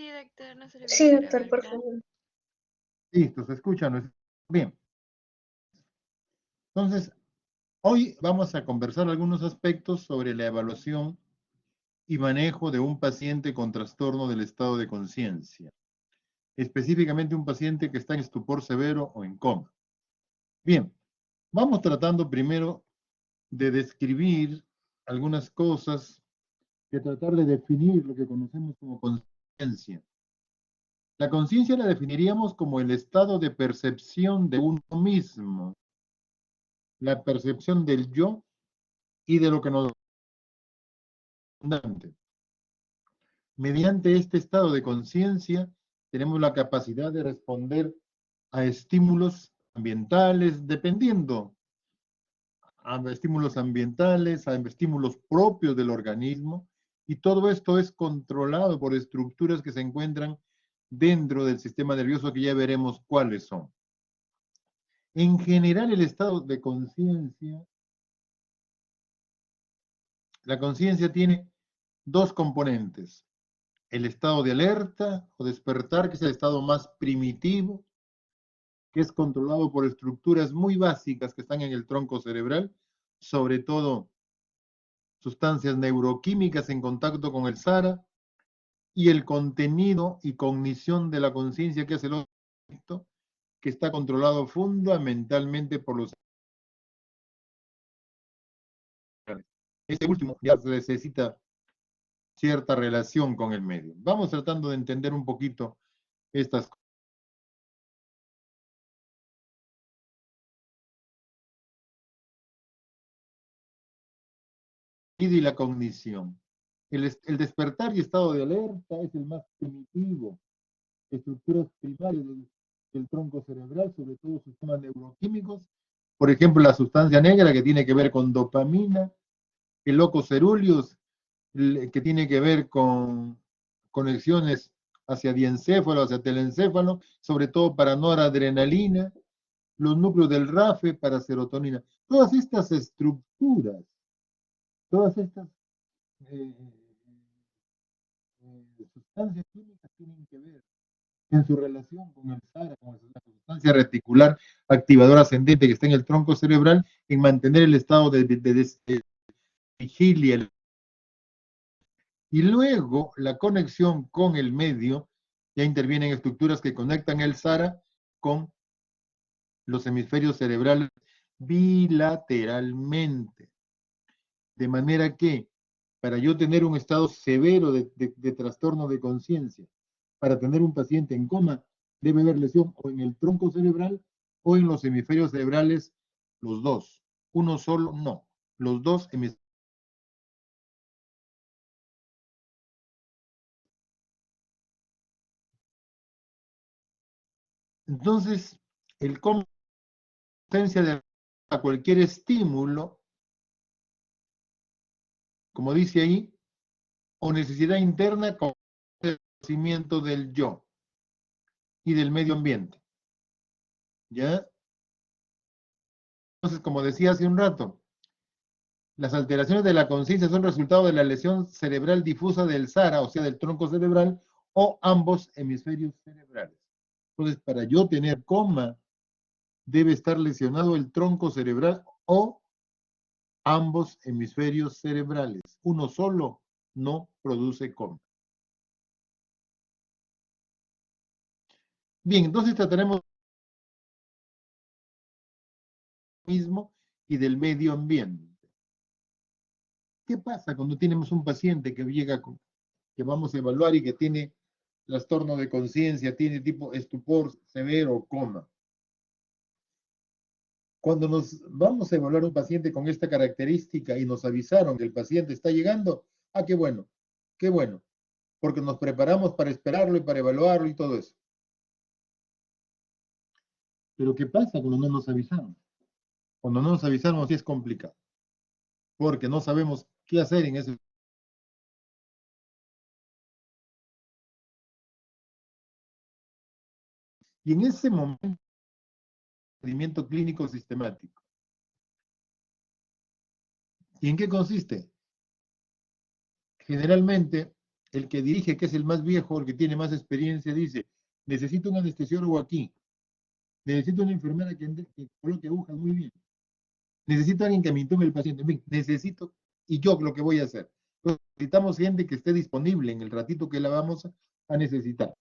Sí, doctor, no se le Sí, puede doctor, grabar, por ¿verdad? favor. Listo, se escucha, ¿no? Bien. Entonces, hoy vamos a conversar algunos aspectos sobre la evaluación y manejo de un paciente con trastorno del estado de conciencia, específicamente un paciente que está en estupor severo o en coma. Bien, vamos tratando primero de describir algunas cosas, de tratar de definir lo que conocemos como conciencia. La conciencia la definiríamos como el estado de percepción de uno mismo, la percepción del yo y de lo que nos abundante. Mediante este estado de conciencia tenemos la capacidad de responder a estímulos ambientales, dependiendo a estímulos ambientales, a estímulos propios del organismo, y todo esto es controlado por estructuras que se encuentran dentro del sistema nervioso, que ya veremos cuáles son. En general, el estado de conciencia, la conciencia tiene dos componentes: el estado de alerta o despertar, que es el estado más primitivo, que es controlado por estructuras muy básicas que están en el tronco cerebral, sobre todo sustancias neuroquímicas en contacto con el SARA, y el contenido y cognición de la conciencia, que es el otro, que está controlado fundamentalmente por los. Este último ya necesita cierta relación con el medio. Vamos tratando de entender un poquito estas cosas. Y la cognición. El despertar y estado de alerta es el más primitivo. Estructuras primarias del tronco cerebral, sobre todo sistemas neuroquímicos. Por ejemplo, la sustancia negra, que tiene que ver con dopamina, el locus ceruleus, que tiene que ver con conexiones hacia diencéfalo, hacia telencéfalo, sobre todo para noradrenalina, los núcleos del RAFE para serotonina. Todas estas estructuras, todas estas eh, sustancias químicas tienen que ver en su relación con el SARA, con la sustancia reticular activadora ascendente que está en el tronco cerebral, en mantener el estado de vigilia. Y luego la conexión con el medio, ya intervienen estructuras que conectan el SARA con los hemisferios cerebrales bilateralmente. De manera que, para yo tener un estado severo de trastorno de conciencia, para tener un paciente en coma, debe haber lesión o en el tronco cerebral o en los hemisferios cerebrales, los dos. Uno solo, no. Los dos hemisferios. Entonces, el coma de a cualquier estímulo, como dice ahí, o necesidad interna con el conocimiento del yo y del medio ambiente. ¿Ya? Entonces, como decía hace un rato, las alteraciones de la conciencia son resultado de la lesión cerebral difusa del SARA, o sea, del tronco cerebral, o ambos hemisferios cerebrales. Entonces, para yo tener coma, debe estar lesionado el tronco cerebral o ambos hemisferios cerebrales. Uno solo no produce coma. Bien, entonces trataremos mismo y del medio ambiente. ¿Qué pasa cuando tenemos un paciente que llega que vamos a evaluar y que tiene trastorno de conciencia, tiene tipo estupor severo o coma? Cuando nos vamos a evaluar un paciente con esta característica y nos avisaron que el paciente está llegando, qué bueno, porque nos preparamos para esperarlo y para evaluarlo y todo eso. Pero ¿qué pasa cuando no nos avisaron? Cuando no nos avisaron sí es complicado, porque no sabemos qué hacer en ese. Y en ese momento, procedimiento clínico sistemático. ¿Y en qué consiste? Generalmente, el que dirige, que es el más viejo, el que tiene más experiencia, dice, necesito un anestesiólogo aquí, necesito una enfermera que coloque agujas muy bien, necesito alguien que me intume el paciente, en fin, necesito, y yo lo que voy a hacer. Entonces, necesitamos gente que esté disponible en el ratito que la vamos a necesitar.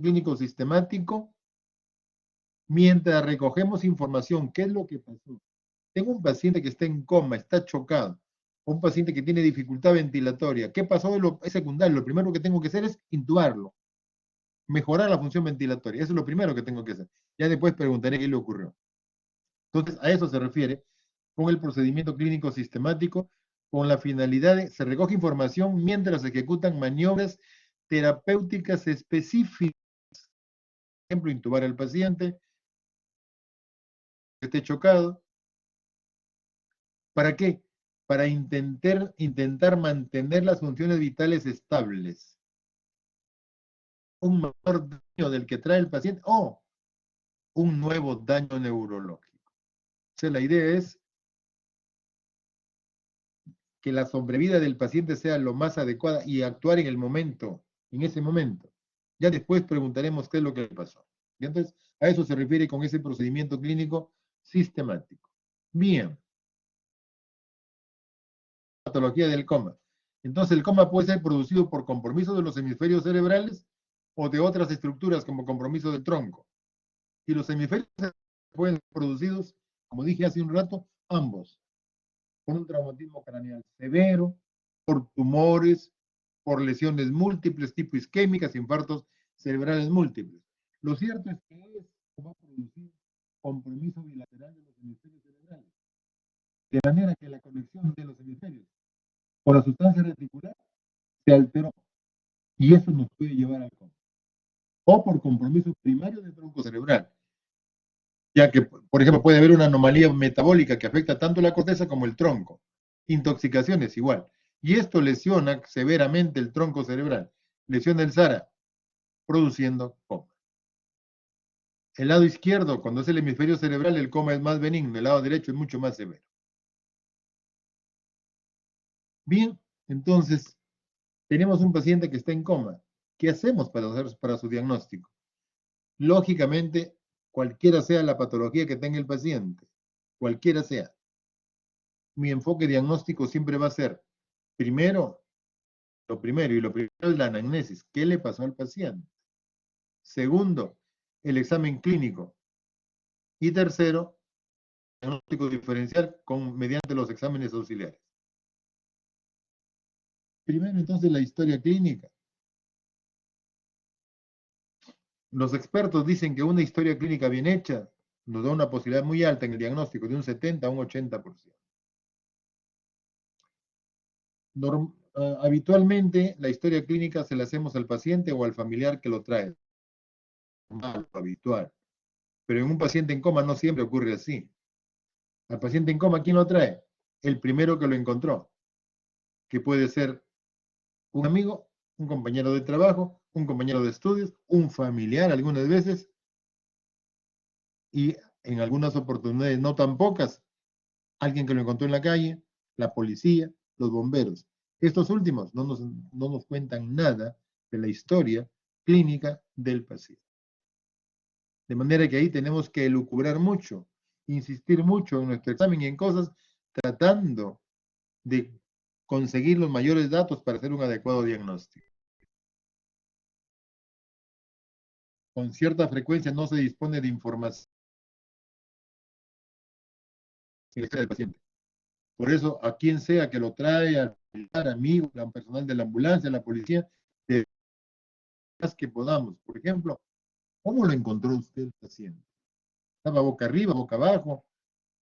Clínico sistemático, mientras recogemos información, ¿qué es lo que pasó? Tengo un paciente que está en coma, está chocado, un paciente que tiene dificultad ventilatoria. ¿Qué pasó? Es secundario. Lo primero que tengo que hacer es intubarlo, mejorar la función ventilatoria. Eso es lo primero que tengo que hacer. Ya después preguntaré qué le ocurrió. Entonces, a eso se refiere con el procedimiento clínico sistemático, con la finalidad de, se recoge información mientras se ejecutan maniobras terapéuticas específicas. Por ejemplo, intubar al paciente que esté chocado. ¿Para qué? Para intentar mantener las funciones vitales estables. Un mayor daño del que trae el paciente o un nuevo daño neurológico. O sea, la idea es que la sobrevida del paciente sea lo más adecuada y actuar en el momento, en ese momento. Ya después preguntaremos qué es lo que le pasó. Y entonces, a eso se refiere con ese procedimiento clínico sistemático. Bien. Patología del coma. Entonces, el coma puede ser producido por compromiso de los hemisferios cerebrales o de otras estructuras como compromiso del tronco. Y los hemisferios pueden ser producidos, como dije hace un rato, ambos, por un traumatismo craneal severo, por tumores, por lesiones múltiples, tipo isquémicas, infartos cerebrales múltiples. Lo cierto es que esto va a producir compromiso bilateral de los hemisferios cerebrales, de manera que la conexión de los hemisferios con la sustancia reticular se alteró y eso nos puede llevar al coma. O por compromiso primario del tronco cerebral, ya que, por ejemplo, puede haber una anomalía metabólica que afecta tanto la corteza como el tronco. Intoxicaciones igual. Y esto lesiona severamente el tronco cerebral, lesiona el SARA, produciendo coma. El lado izquierdo, cuando es el hemisferio cerebral, el coma es más benigno, el lado derecho es mucho más severo. Bien, entonces, tenemos un paciente que está en coma. ¿Qué hacemos para su diagnóstico? Lógicamente, cualquiera sea la patología que tenga el paciente, cualquiera sea, mi enfoque diagnóstico siempre va a ser, primero, lo primero es la anamnesis, ¿qué le pasó al paciente? Segundo, el examen clínico. Y tercero, diagnóstico diferencial mediante los exámenes auxiliares. Primero, entonces, la historia clínica. Los expertos dicen que una historia clínica bien hecha nos da una posibilidad muy alta en el diagnóstico, de un 70 a un 80%. Habitualmente la historia clínica se la hacemos al paciente o al familiar que lo trae. Habitual. Pero en un paciente en coma no siempre ocurre así. Al paciente en coma, ¿quién lo trae? El primero que lo encontró, que puede ser un amigo, un compañero de trabajo, un compañero de estudios, un familiar algunas veces, y en algunas oportunidades, no tan pocas, alguien que lo encontró en la calle, la policía, los bomberos. Estos últimos no nos cuentan nada de la historia clínica del paciente. De manera que ahí tenemos que elucubrar mucho, insistir mucho en nuestro examen y en cosas, tratando de conseguir los mayores datos para hacer un adecuado diagnóstico. Con cierta frecuencia no se dispone de información del paciente. Por eso, a quien sea que lo trae, al amigo, al personal de la ambulancia, a la policía, de las que podamos. Por ejemplo, ¿cómo lo encontró usted el paciente? ¿Estaba boca arriba, boca abajo?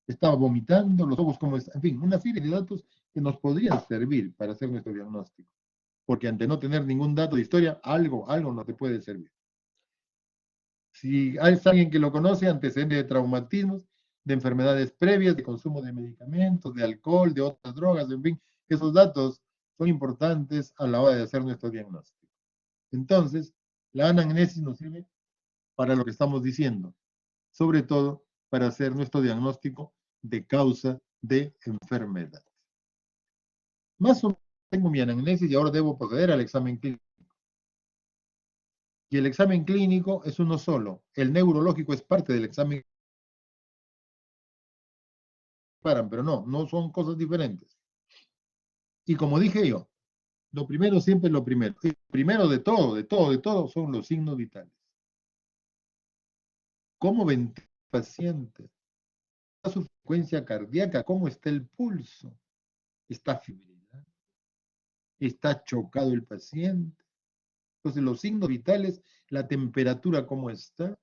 ¿Estaba vomitando? ¿Los ojos cómo están? En fin, una serie de datos que nos podrían servir para hacer nuestro diagnóstico. Porque ante no tener ningún dato de historia, algo no te puede servir. Si hay alguien que lo conoce, antecedentes de traumatismos, de enfermedades previas, de consumo de medicamentos, de alcohol, de otras drogas, en fin, esos datos son importantes a la hora de hacer nuestro diagnóstico. Entonces, la anamnesis nos sirve para lo que estamos diciendo, sobre todo para hacer nuestro diagnóstico de causa de enfermedad. Más o menos tengo mi anamnesis y ahora debo proceder al examen clínico. Y el examen clínico es uno solo. El neurológico es parte del examen, pero no son cosas diferentes. Y como dije yo, lo primero siempre es lo primero. El primero de todo son los signos vitales. ¿Cómo ventila el paciente? Su frecuencia cardíaca, cómo está el pulso, está fibrila, está chocado el paciente. Entonces, los signos vitales, la temperatura, cómo está,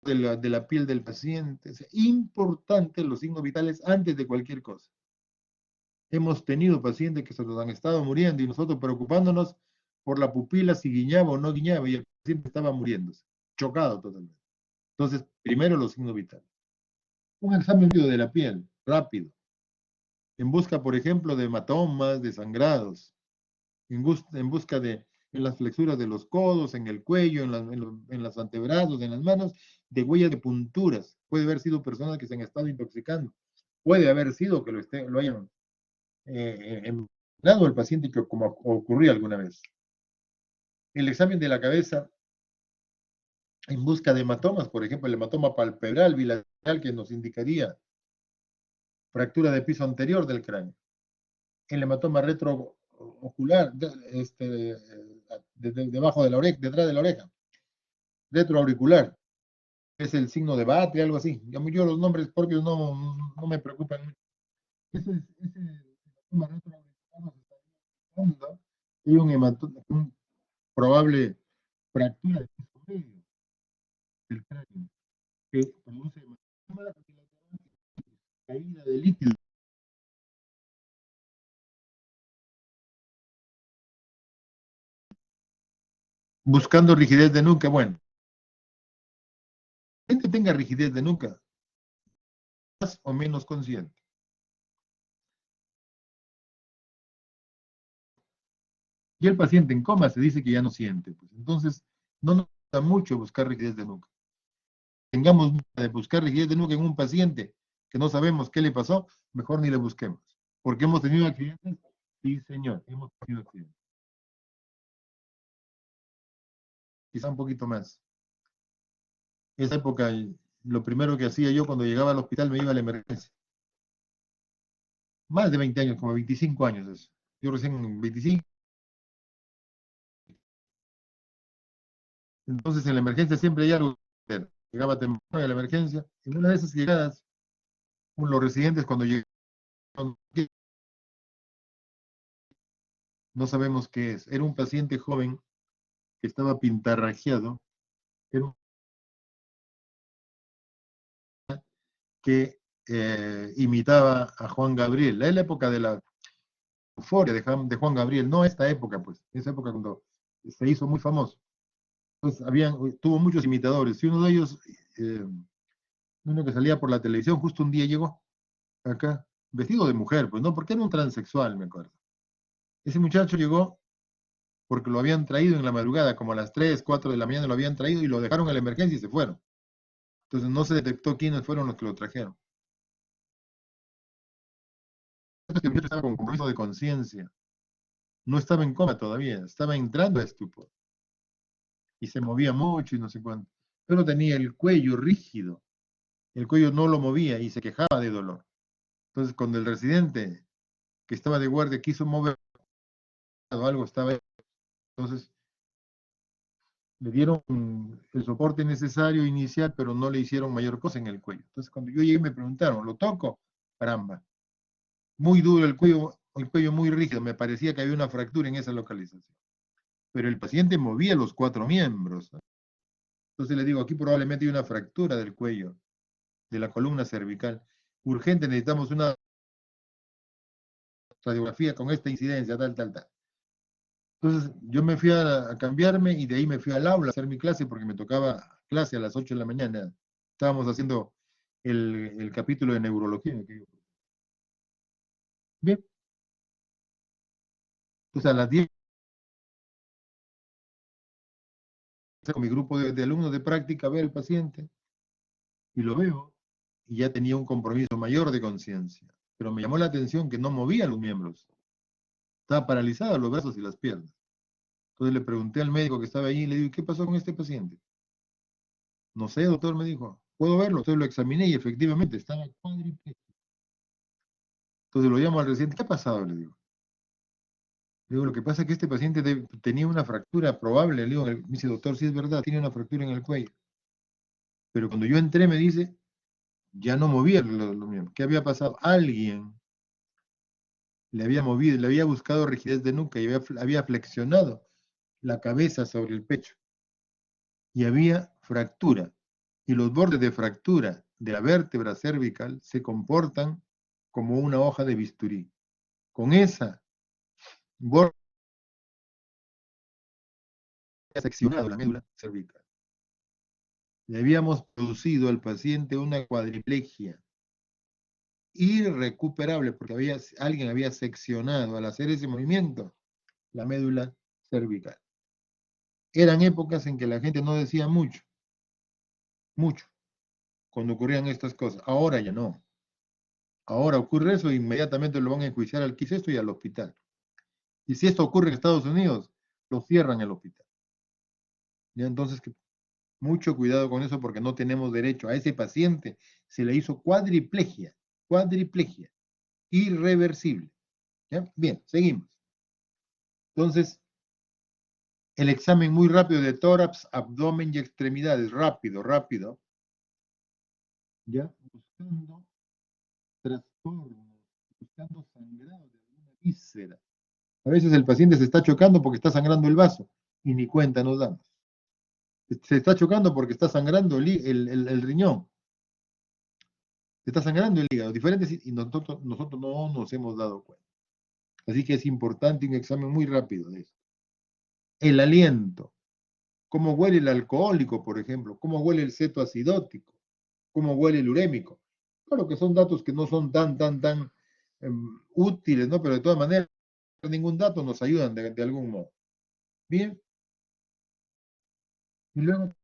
de la piel del paciente. Es importante los signos vitales antes de cualquier cosa. Hemos tenido pacientes que se nos han estado muriendo y nosotros preocupándonos por la pupila, si guiñaba o no guiñaba, y el paciente estaba muriéndose, chocado totalmente. Entonces, primero los signos vitales. Un examen de la piel, rápido, en busca, por ejemplo, de hematomas, de sangrados, en busca de en las flexuras de los codos, en el cuello, en los antebrazos, en las manos, de huellas de punturas. Puede haber sido personas que se han estado intoxicando. Puede haber sido que lo hayan dado al paciente, que, como ocurrió alguna vez. El examen de la cabeza en busca de hematomas, por ejemplo, el hematoma palpebral bilateral que nos indicaría fractura de piso anterior del cráneo. El hematoma retroocular, debajo de la oreja, detrás de la oreja, retroauricular, es el signo de Bate, algo así. Yo los nombres propios no me preocupan mucho. Ese hematoma retroauricular nos está indicando y un probable fractura del piso medio del cráneo, que produce hematoma, caída de líquido. Buscando rigidez de nuca, bueno, gente tenga rigidez de nuca, más o menos consciente. Y el paciente en coma se dice que ya no siente. Pues. Entonces, no nos da mucho buscar rigidez de nuca. Tengamos de buscar rigidez de nuca en un paciente que no sabemos qué le pasó, mejor ni le busquemos. Porque hemos tenido accidentes. Sí, señor, hemos tenido accidentes. Quizá un poquito más. Esa época, lo primero que hacía yo cuando llegaba al hospital me iba a la emergencia. Más de 20 años, como 25 años eso. Yo recién 25. Entonces en la emergencia siempre hay algo que hacer. Llegaba temprano a la emergencia. En una de esas llegadas, los residentes cuando llegan, no sabemos qué es. Era un paciente joven que estaba pintarrajeado, era un que imitaba a Juan Gabriel. Es la época de la euforia de Juan Gabriel, no esta época, pues, esa época cuando se hizo muy famoso. Entonces, tuvo muchos imitadores, y uno de ellos, eh, uno que salía por la televisión, justo un día llegó acá, vestido de mujer, pues no, porque era un transexual, me acuerdo. Ese muchacho llegó porque lo habían traído en la madrugada, como a las 3, 4 de la mañana lo habían traído y lo dejaron en la emergencia y se fueron. Entonces no se detectó quiénes fueron los que lo trajeron. Este muchacho estaba con compromiso de conciencia. No estaba en coma todavía, estaba entrando a estupor. Y se movía mucho y no sé cuánto. Pero tenía el cuello rígido. El cuello no lo movía y se quejaba de dolor. Entonces, cuando el residente que estaba de guardia quiso mover algo, estaba. Entonces, le dieron el soporte necesario inicial, pero no le hicieron mayor cosa en el cuello. Entonces, cuando yo llegué me preguntaron, ¿lo toco? Caramba. Muy duro el cuello muy rígido. Me parecía que había una fractura en esa localización. Pero el paciente movía los 4 miembros. Entonces le digo, aquí probablemente hay una fractura del cuello, de la columna cervical. Urgente, necesitamos una radiografía con esta incidencia, tal. Entonces yo me fui a cambiarme y de ahí me fui al aula a hacer mi clase porque me tocaba clase a las 8 de la mañana. Estábamos haciendo el capítulo de neurología. Bien, entonces a las 10 con mi grupo de alumnos de práctica a ver al paciente y lo veo y ya tenía un compromiso mayor de conciencia. pero me llamó la atención que no movía los miembros. Estaba paralizada los brazos y las piernas. Entonces le pregunté al médico que estaba allí y le digo, ¿qué pasó con este paciente? No sé, doctor, me dijo, ¿puedo verlo? Entonces lo examiné y efectivamente estaba cuadripléjico. Entonces lo llamo al residente, ¿qué ha pasado? Le digo. Le digo, lo que pasa es que este paciente tenía una fractura probable. Le digo, me dice, doctor, sí es verdad, tiene una fractura en el cuello. Pero cuando yo entré me dice, ya no movía los miembros. ¿Qué había pasado? Alguien le había movido, le había buscado rigidez de nuca y había flexionado la cabeza sobre el pecho. Y había fractura. Y los bordes de fractura de la vértebra cervical se comportan como una hoja de bisturí. Con esa borde seccionado la médula cervical. Le habíamos producido al paciente una cuadriplegia irrecuperable porque alguien había seccionado al hacer ese movimiento la médula cervical. Eran épocas en que la gente no decía mucho, mucho, cuando ocurrían estas cosas. Ahora ya no. Ahora ocurre eso e inmediatamente lo van a enjuiciar al esto y al hospital. Y si esto ocurre en Estados Unidos, lo cierran el hospital. ¿Ya? Entonces, mucho cuidado con eso porque no tenemos derecho. A ese paciente se le hizo cuadriplegia, irreversible. ¿Ya? Bien, seguimos. Entonces, el examen muy rápido de tórax, abdomen y extremidades, rápido, rápido. ¿Ya? Buscando trastornos, buscando sangrado de alguna víscera. A veces el paciente se está chocando porque está sangrando el vaso y ni cuenta nos damos. Se está chocando porque está sangrando el riñón. Se está sangrando el hígado, diferentes, y nosotros no nos hemos dado cuenta. Así que es importante un examen muy rápido de esto. El aliento. Cómo huele el alcohólico, por ejemplo. Cómo huele el ceto acidótico. Cómo huele el urémico. Claro que son datos que no son tan útiles, ¿no? Pero de todas maneras, ningún dato nos ayudan de algún modo. Bien. Y luego,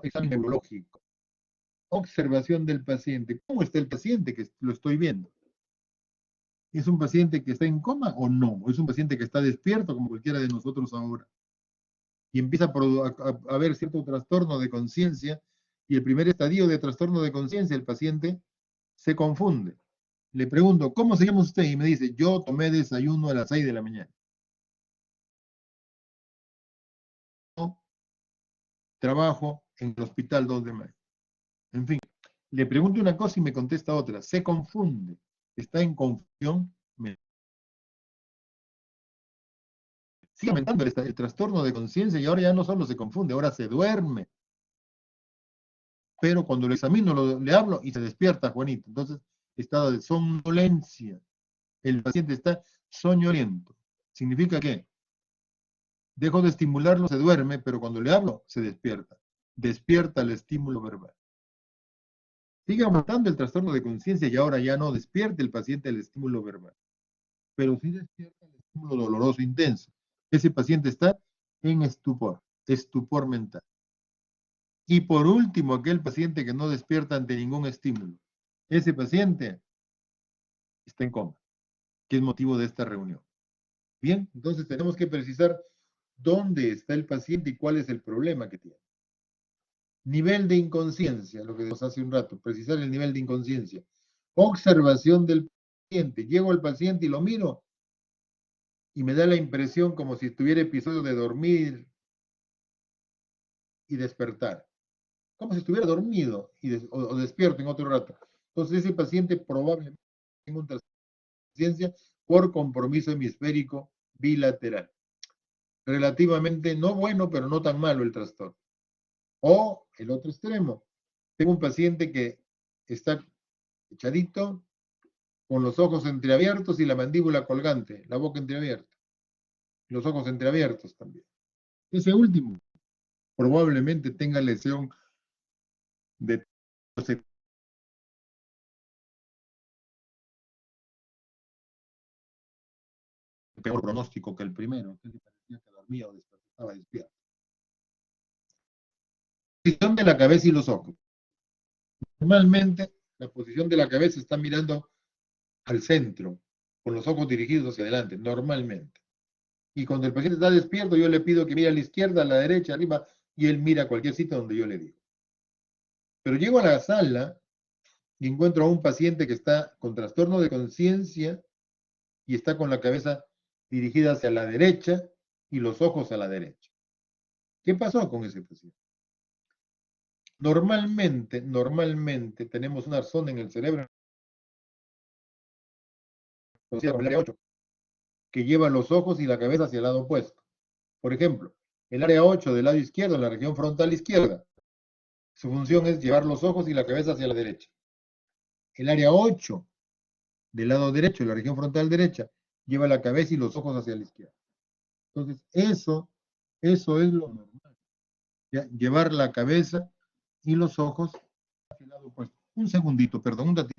examen neurológico. Observación del paciente. ¿Cómo está el paciente que lo estoy viendo? ¿Es un paciente que está en coma o no? ¿Es un paciente que está despierto como cualquiera de nosotros ahora? Y empieza a haber cierto trastorno de conciencia y el primer estadio de trastorno de conciencia, el paciente se confunde. Le pregunto, ¿cómo se llama usted? Y me dice, yo tomé desayuno a las 6 de la mañana. Yo trabajo en el hospital 2 de mayo. En fin, le pregunto una cosa y me contesta otra. Se confunde. Está en confusión. Sigue aumentando el trastorno de conciencia y ahora ya no solo se confunde, ahora se duerme. Pero cuando lo examino, le hablo y se despierta Juanito. Entonces, estado de somnolencia. El paciente está soñoliento. ¿Significa qué? Dejo de estimularlo, se duerme, pero cuando le hablo, se despierta. Despierta el estímulo verbal. Sigue aumentando el trastorno de conciencia y ahora ya no despierta el paciente el estímulo verbal, pero sí despierta el estímulo doloroso intenso. Ese paciente está en estupor mental. Y por último, aquel paciente que no despierta ante ningún estímulo. Ese paciente está en coma, que es motivo de esta reunión. Bien, entonces tenemos que precisar dónde está el paciente y cuál es el problema que tiene. Nivel de inconsciencia, lo que dijimos hace un rato, precisar el nivel de inconsciencia. Observación del paciente. Llego al paciente y lo miro y me da la impresión como si tuviera episodio de dormir y despertar. Como si estuviera dormido o despierto en otro rato. Entonces ese paciente probablemente tenga un trastorno de conciencia por compromiso hemisférico bilateral. Relativamente no bueno, pero no tan malo el trastorno. O el otro extremo. Tengo un paciente que está echadito, con los ojos entreabiertos y la mandíbula colgante, la boca entreabierta, los ojos entreabiertos también. Ese último probablemente tenga lesión de peor pronóstico que el primero, que parecía que dormía o estaba despierto. Posición de la cabeza y los ojos. Normalmente La posición de la cabeza está mirando al centro, con los ojos dirigidos hacia adelante, normalmente. Y cuando el paciente está despierto, yo le pido que mire a la izquierda, a la derecha, arriba, y él mira a cualquier sitio donde yo le digo. Pero llego a la sala y encuentro a un paciente que está con trastorno de conciencia y está con la cabeza dirigida hacia la derecha y los ojos a la derecha. ¿Qué pasó con ese paciente? Normalmente tenemos una zona en el cerebro, conocida como el área 8, que lleva los ojos y la cabeza hacia el lado opuesto. Por ejemplo, el área 8 del lado izquierdo, en la región frontal izquierda, su función es llevar los ojos y la cabeza hacia la derecha. El área 8 del lado derecho, la región frontal derecha, lleva la cabeza y los ojos hacia la izquierda. Entonces, eso es lo normal. ¿Ya? Llevar la cabeza y los ojos hacia el lado opuesto. Un segundito, perdón, un ratito.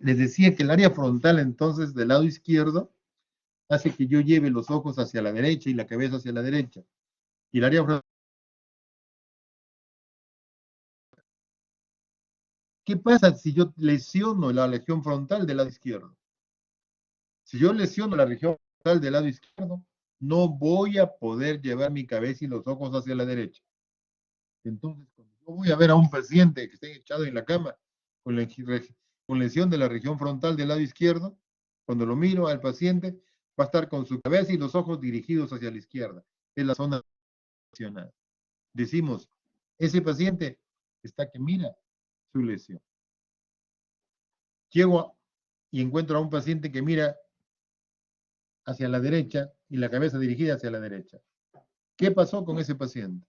Les decía que el área frontal, entonces, del lado izquierdo, hace que yo lleve los ojos hacia la derecha y la cabeza hacia la derecha. Y el área frontal, ¿qué pasa si yo lesiono la región frontal del lado izquierdo? Si yo lesiono la región frontal del lado izquierdo, no voy a poder llevar mi cabeza y los ojos hacia la derecha. Entonces, cuando yo voy a ver a un paciente que esté echado en la cama con, con lesión de la región frontal del lado izquierdo, cuando lo miro al paciente, va a estar con su cabeza y los ojos dirigidos hacia la izquierda. Es la zona lesionada. Decimos, ese paciente está que mira su lesión. Llego y encuentro a un paciente que mira hacia la derecha y la cabeza dirigida hacia la derecha. ¿Qué pasó con ese paciente?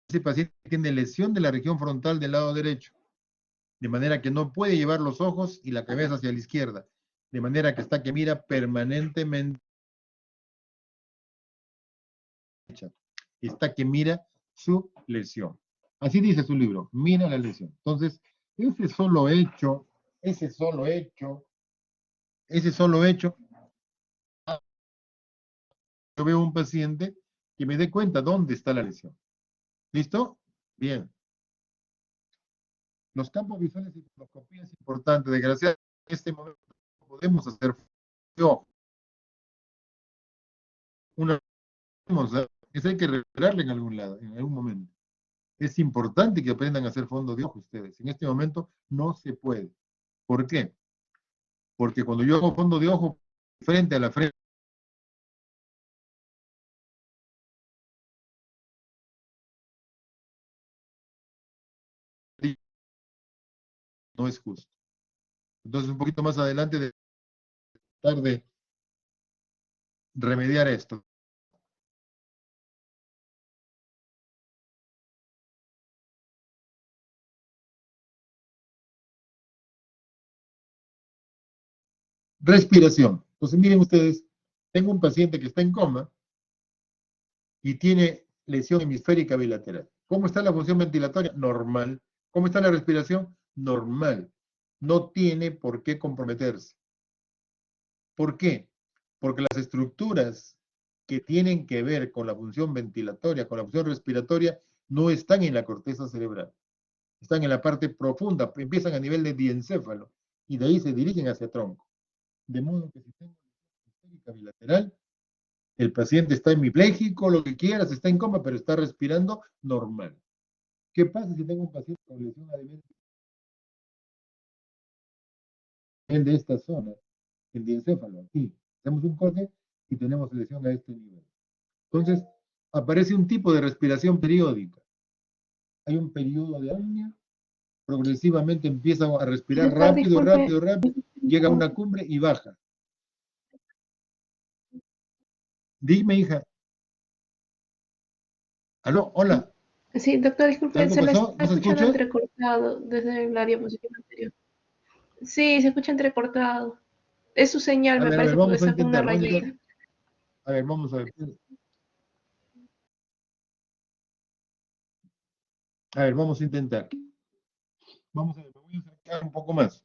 Ese paciente tiene lesión de la región frontal del lado derecho, de manera que no puede llevar los ojos y la cabeza hacia la izquierda, de manera que está que mira permanentemente, está que mira su lesión. Así dice su libro, mira la lesión. Entonces, ese solo hecho, yo veo un paciente que me dé cuenta dónde está la lesión. ¿Listo? Bien. Los campos visuales y microscopía es importante. Desgraciadamente, en este momento no podemos hacer una eso hay que recuperarle en algún lado, en algún momento. Es importante que aprendan a hacer fondo de ojo ustedes. En este momento no se puede. ¿Por qué? Porque cuando yo hago fondo de ojo frente a la frente, no es justo. Entonces, un poquito más adelante de tratar de remediar esto. Respiración. Entonces, miren ustedes, tengo un paciente que está en coma y tiene lesión hemisférica bilateral. ¿Cómo está la función ventilatoria? Normal. ¿Cómo está la respiración? Normal. No tiene por qué comprometerse. ¿Por qué? Porque las estructuras que tienen que ver con la función ventilatoria, con la función respiratoria, no están en la corteza cerebral. Están en la parte profunda, empiezan a nivel de diencéfalo y de ahí se dirigen hacia tronco. De modo que si tengo lesión bilateral, el paciente está hemipléjico, lo que quieras, está en coma, pero está respirando normal. ¿Qué pasa si tengo un paciente con lesión a nivel de esta zona, el diencéfalo? Aquí hacemos un corte y tenemos lesión a este nivel. Entonces, aparece un tipo de respiración periódica. Hay un periodo de apnea, progresivamente empieza a respirar Doctor, rápido, disculpe. rápido, rápido, llega a una cumbre y baja. Dime, hija. Aló, hola. Sí, doctor, disculpe, ¿Algo se le pasó? está ¿No se escuchando escucha? entrecortado desde la diapositiva anterior. Sí, se escucha entrecortado. Es su señal, me A ver, parece, porque vamos a está con una intentar. Vamos a raya. intentar. A ver, vamos a ver. A ver, vamos a intentar. Vamos a ver, me voy a acercar un poco más.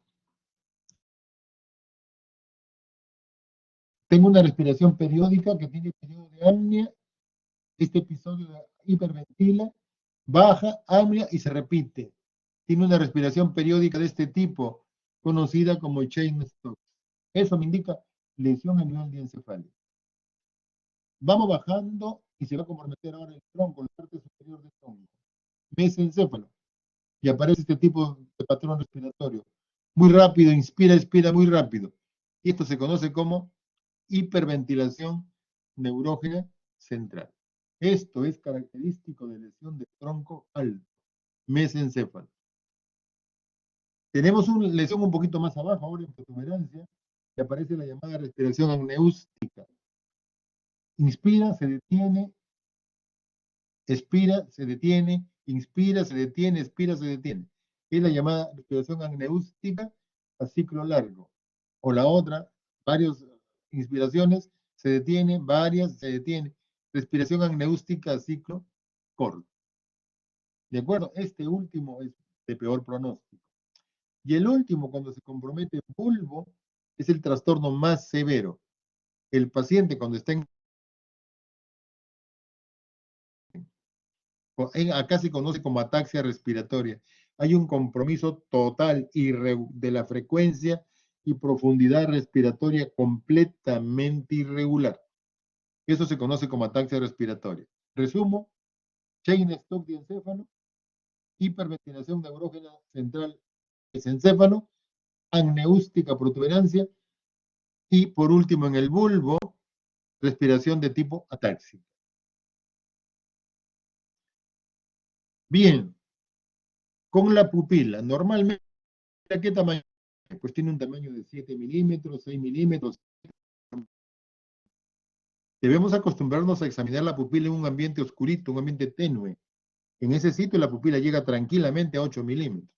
Tengo una respiración periódica que tiene periodo de apnea, este episodio de hiperventila, baja, apnea y se repite. Tiene una respiración periódica de este tipo, conocida como Cheyne-Stokes. Eso me indica lesión a nivel diencefálico. Vamos bajando y se va a comprometer ahora el tronco, la parte superior del tronco. Mesencéfalo. Y aparece este tipo de patrón respiratorio. Muy rápido, inspira, expira muy rápido. Y esto se conoce como hiperventilación neurógena central. Esto es característico de lesión de tronco alto, mesencéfalo. Tenemos una lesión un poquito más abajo, ahora en protuberancia, que aparece la llamada respiración apneústica. Inspira, se detiene, expira, se detiene, inspira, se detiene, expira, se detiene. Es la llamada respiración apneústica a ciclo largo. O la otra, varias inspiraciones, se detiene, varias, se detiene. Respiración apneústica a ciclo corto. ¿De acuerdo? Este último es de peor pronóstico. Y el último, cuando se compromete el bulbo, es el trastorno más severo. El paciente cuando está acá se conoce como ataxia respiratoria. Hay un compromiso total de la frecuencia y profundidad respiratoria completamente irregular. Eso se conoce como ataxia respiratoria. Resumo, Cheyne-Stokes diencéfalo, hiperventilación neurógena central mesencéfalo, apneústica protuberancia y por último en el bulbo, respiración de tipo atáxica. Bien, con la pupila, normalmente, ¿qué tamaño? Pues tiene un tamaño de 7 milímetros, 6 milímetros. Debemos acostumbrarnos a examinar la pupila en un ambiente oscurito, un ambiente tenue. En ese sitio la pupila llega tranquilamente a 8 milímetros.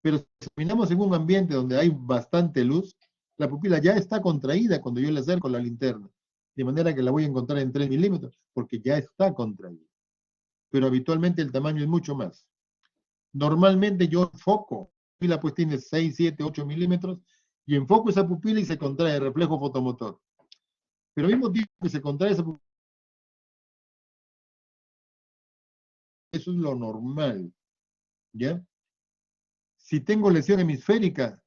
Pero si examinamos en un ambiente donde hay bastante luz, la pupila ya está contraída cuando yo le acerco la linterna. De manera que la voy a encontrar en 3 milímetros, porque ya está contraída. Pero habitualmente el tamaño es mucho más. Normalmente yo enfoco, la pupila pues tiene 6, 7, 8 milímetros, y enfoco esa pupila y se contrae el reflejo fotomotor. Pero al mismo tiempo que se contrae esa pupila, eso es lo normal, ¿ya? Si tengo lesión hemisférica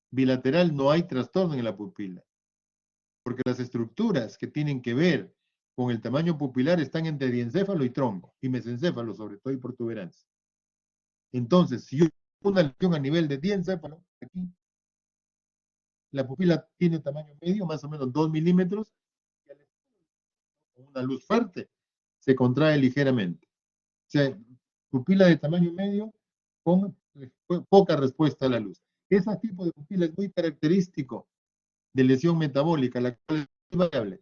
bilateral, no hay trastorno en la pupila, porque las estructuras que tienen que ver con el tamaño pupilar están entre diencéfalo y tronco, y mesencéfalo sobre todo y protuberancia. Entonces, si yo tengo una lesión a nivel de diencéfalo, aquí, la pupila tiene tamaño medio, más o menos 2 milímetros, y una luz fuerte se contrae ligeramente. O sea, pupila de tamaño medio con poca respuesta a la luz. Ese tipo de pupila es muy característico de lesión metabólica, la cual es variable.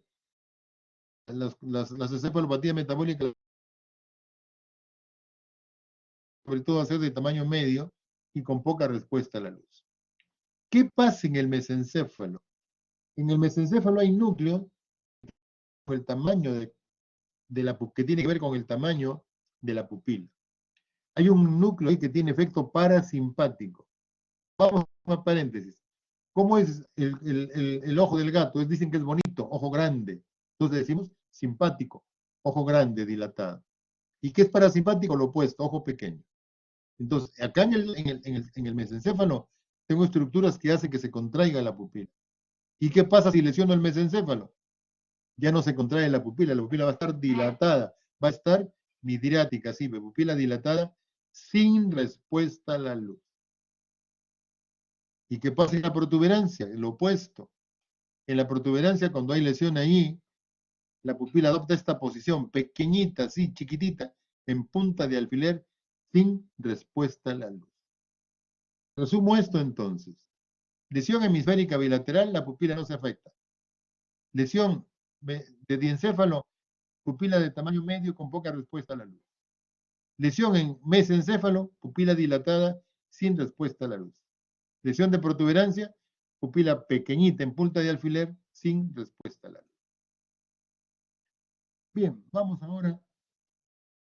Las encefalopatías metabólicas, sobre todo, va a ser de tamaño medio y con poca respuesta a la luz. ¿Qué pasa en el mesencéfalo? En el mesencéfalo hay núcleos, el tamaño que tiene que ver con el tamaño de la pupila. Hay un núcleo ahí que tiene efecto parasimpático. Vamos a paréntesis. ¿Cómo es el ojo del gato? Dicen que es bonito, ojo grande. Entonces decimos simpático, ojo grande, dilatado. ¿Y qué es parasimpático? Lo opuesto, ojo pequeño. Entonces, acá en el mesencéfalo tengo estructuras que hacen que se contraiga la pupila. ¿Y qué pasa si lesiono el mesencéfalo? Ya no se contrae la pupila va a estar dilatada, va a estar midriática, sí, pupila dilatada, sin respuesta a la luz. ¿Y qué pasa en la protuberancia? Lo opuesto. En la protuberancia, cuando hay lesión ahí, la pupila adopta esta posición pequeñita, así, chiquitita, en punta de alfiler, sin respuesta a la luz. Resumo esto entonces. Lesión hemisférica bilateral, la pupila no se afecta. Lesión de diencéfalo, pupila de tamaño medio con poca respuesta a la luz. Lesión en mesencéfalo, pupila dilatada, sin respuesta a la luz. Lesión de protuberancia, pupila pequeñita en punta de alfiler, sin respuesta a la luz. Bien, vamos ahora a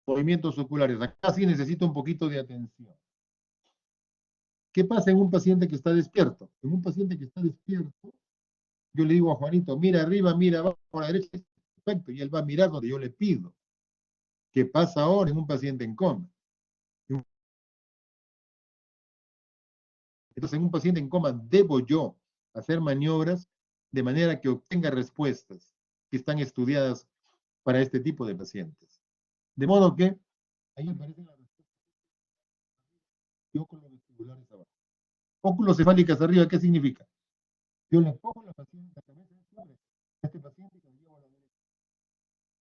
movimientos oculares. Acá sí necesito un poquito de atención. ¿Qué pasa en un paciente que está despierto? En un paciente que está despierto, yo le digo a Juanito, mira arriba, mira abajo, a la derecha, perfecto, y él va a mirar donde yo le pido. ¿Qué pasa ahora en un paciente en coma? Entonces, en un paciente en coma, debo yo hacer maniobras de manera que obtenga respuestas que están estudiadas para este tipo de pacientes. De modo que ahí aparecen las respuestas y óculos vestibulares abajo. Óculos cefálicas arriba, ¿qué significa? Yo le pongo la paciente la cabeza sobre este paciente y lo llevo a la derecha.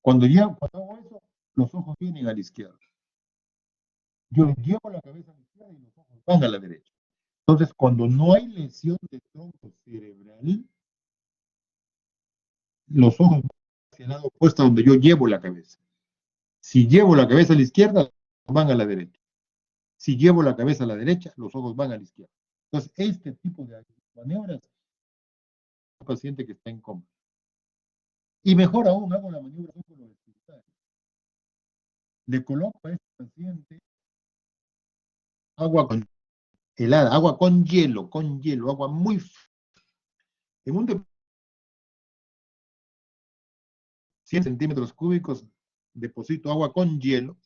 Cuando hago eso, los ojos vienen a la izquierda. Yo le llevo la cabeza a la izquierda y los ojos van a la derecha. Entonces, cuando no hay lesión de tronco cerebral, los ojos van hacia el lado opuesto donde yo llevo la cabeza. Si llevo la cabeza a la izquierda, van a la derecha. Si llevo la cabeza a la derecha, los ojos van a la izquierda. Entonces, este tipo de maniobras es un paciente que está en coma. Y mejor aún, hago la maniobra con los vestibulares. Le coloco a este paciente agua con helada, agua con hielo, agua muy en un 100 centímetros cúbicos, deposito agua con hielo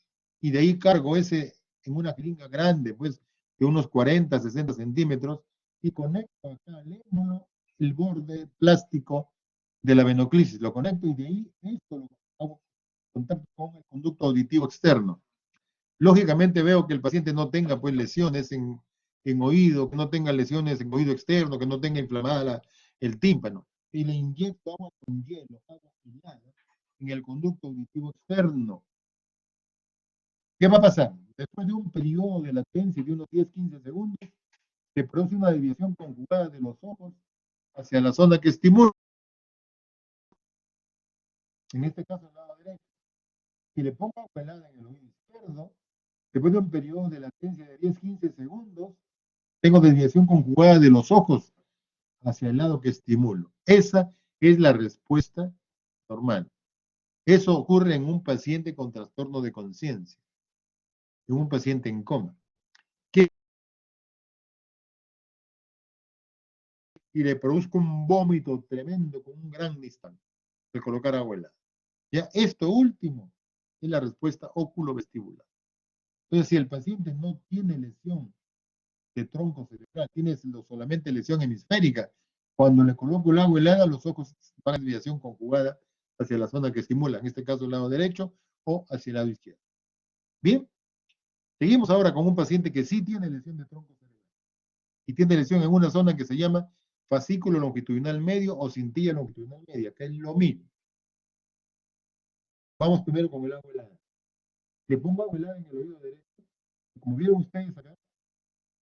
y de ahí cargo ese en una jeringa grande, pues de unos 40, 60 centímetros y conecto acá al émulo el borde plástico de la venoclisis, lo conecto y de ahí esto lo hago contacto con el conducto auditivo externo. Lógicamente veo que el paciente no tenga pues lesiones en oído, que no tenga lesiones en oído externo, que no tenga inflamada el tímpano. Y le inyecto agua con hielo, agua helada, en el conducto auditivo externo. ¿Qué va a pasar? Después de un periodo de latencia de unos 10-15 segundos, se produce una desviación conjugada de los ojos hacia la zona que estimula, en este caso el lado derecho. Si le pongo agua helada en el oído izquierdo, después de un periodo de latencia de 10-15 segundos, tengo desviación conjugada de los ojos hacia el lado que estimulo. Esa es la respuesta normal. Eso ocurre en un paciente con trastorno de conciencia, en un paciente en coma. ¿Qué? Y le produzco un vómito tremendo con un gran distante de colocar agua helada. Ya, esto último es la respuesta óculo-vestibular. Entonces, si el paciente no tiene lesión de tronco cerebral, tiene solamente lesión hemisférica, cuando le coloco el agua helada, los ojos van a desviación conjugada hacia la zona que estimula, en este caso el lado derecho o hacia el lado izquierdo. Bien, seguimos ahora con un paciente que sí tiene lesión de tronco cerebral y tiene lesión en una zona que se llama fascículo longitudinal medio o cintilla longitudinal media, que es lo mismo. Vamos primero con el agua helada. Le pongo agua helada en el oído derecho. Como vieron ustedes acá,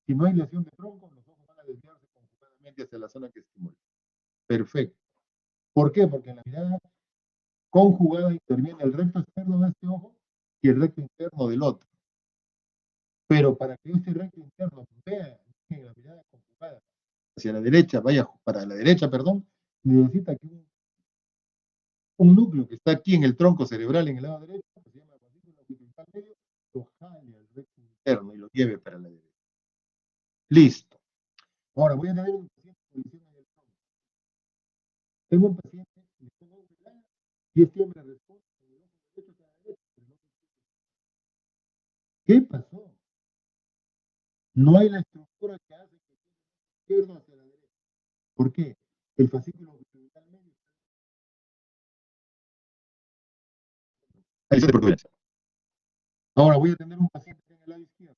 si no hay lesión de tronco, los ojos van a desviarse conjugadamente hacia la zona que estimula. Perfecto. ¿Por qué? Porque en la mirada conjugada interviene el recto externo de este ojo y el recto interno del otro. Pero para que este recto interno vea en la mirada conjugada hacia la derecha, vaya para la derecha, perdón, necesita que un núcleo que está aquí en el tronco cerebral en el lado derecho, que se llama fascículo longitudinal medio, lo jale al recto interno y lo lleve para la derecha. Listo. Ahora voy a tener un paciente con lesión en el tronco. Tengo un paciente que le pongo un helada y este hombre responde con el ojo derecho hacia la derecha. ¿Qué pasó? No hay la estructura que hace que el izquierdo hacia la derecha. ¿Por qué? El fascículo longitudinal medio. Ahí está por ahora voy a tener un paciente en el lado izquierdo.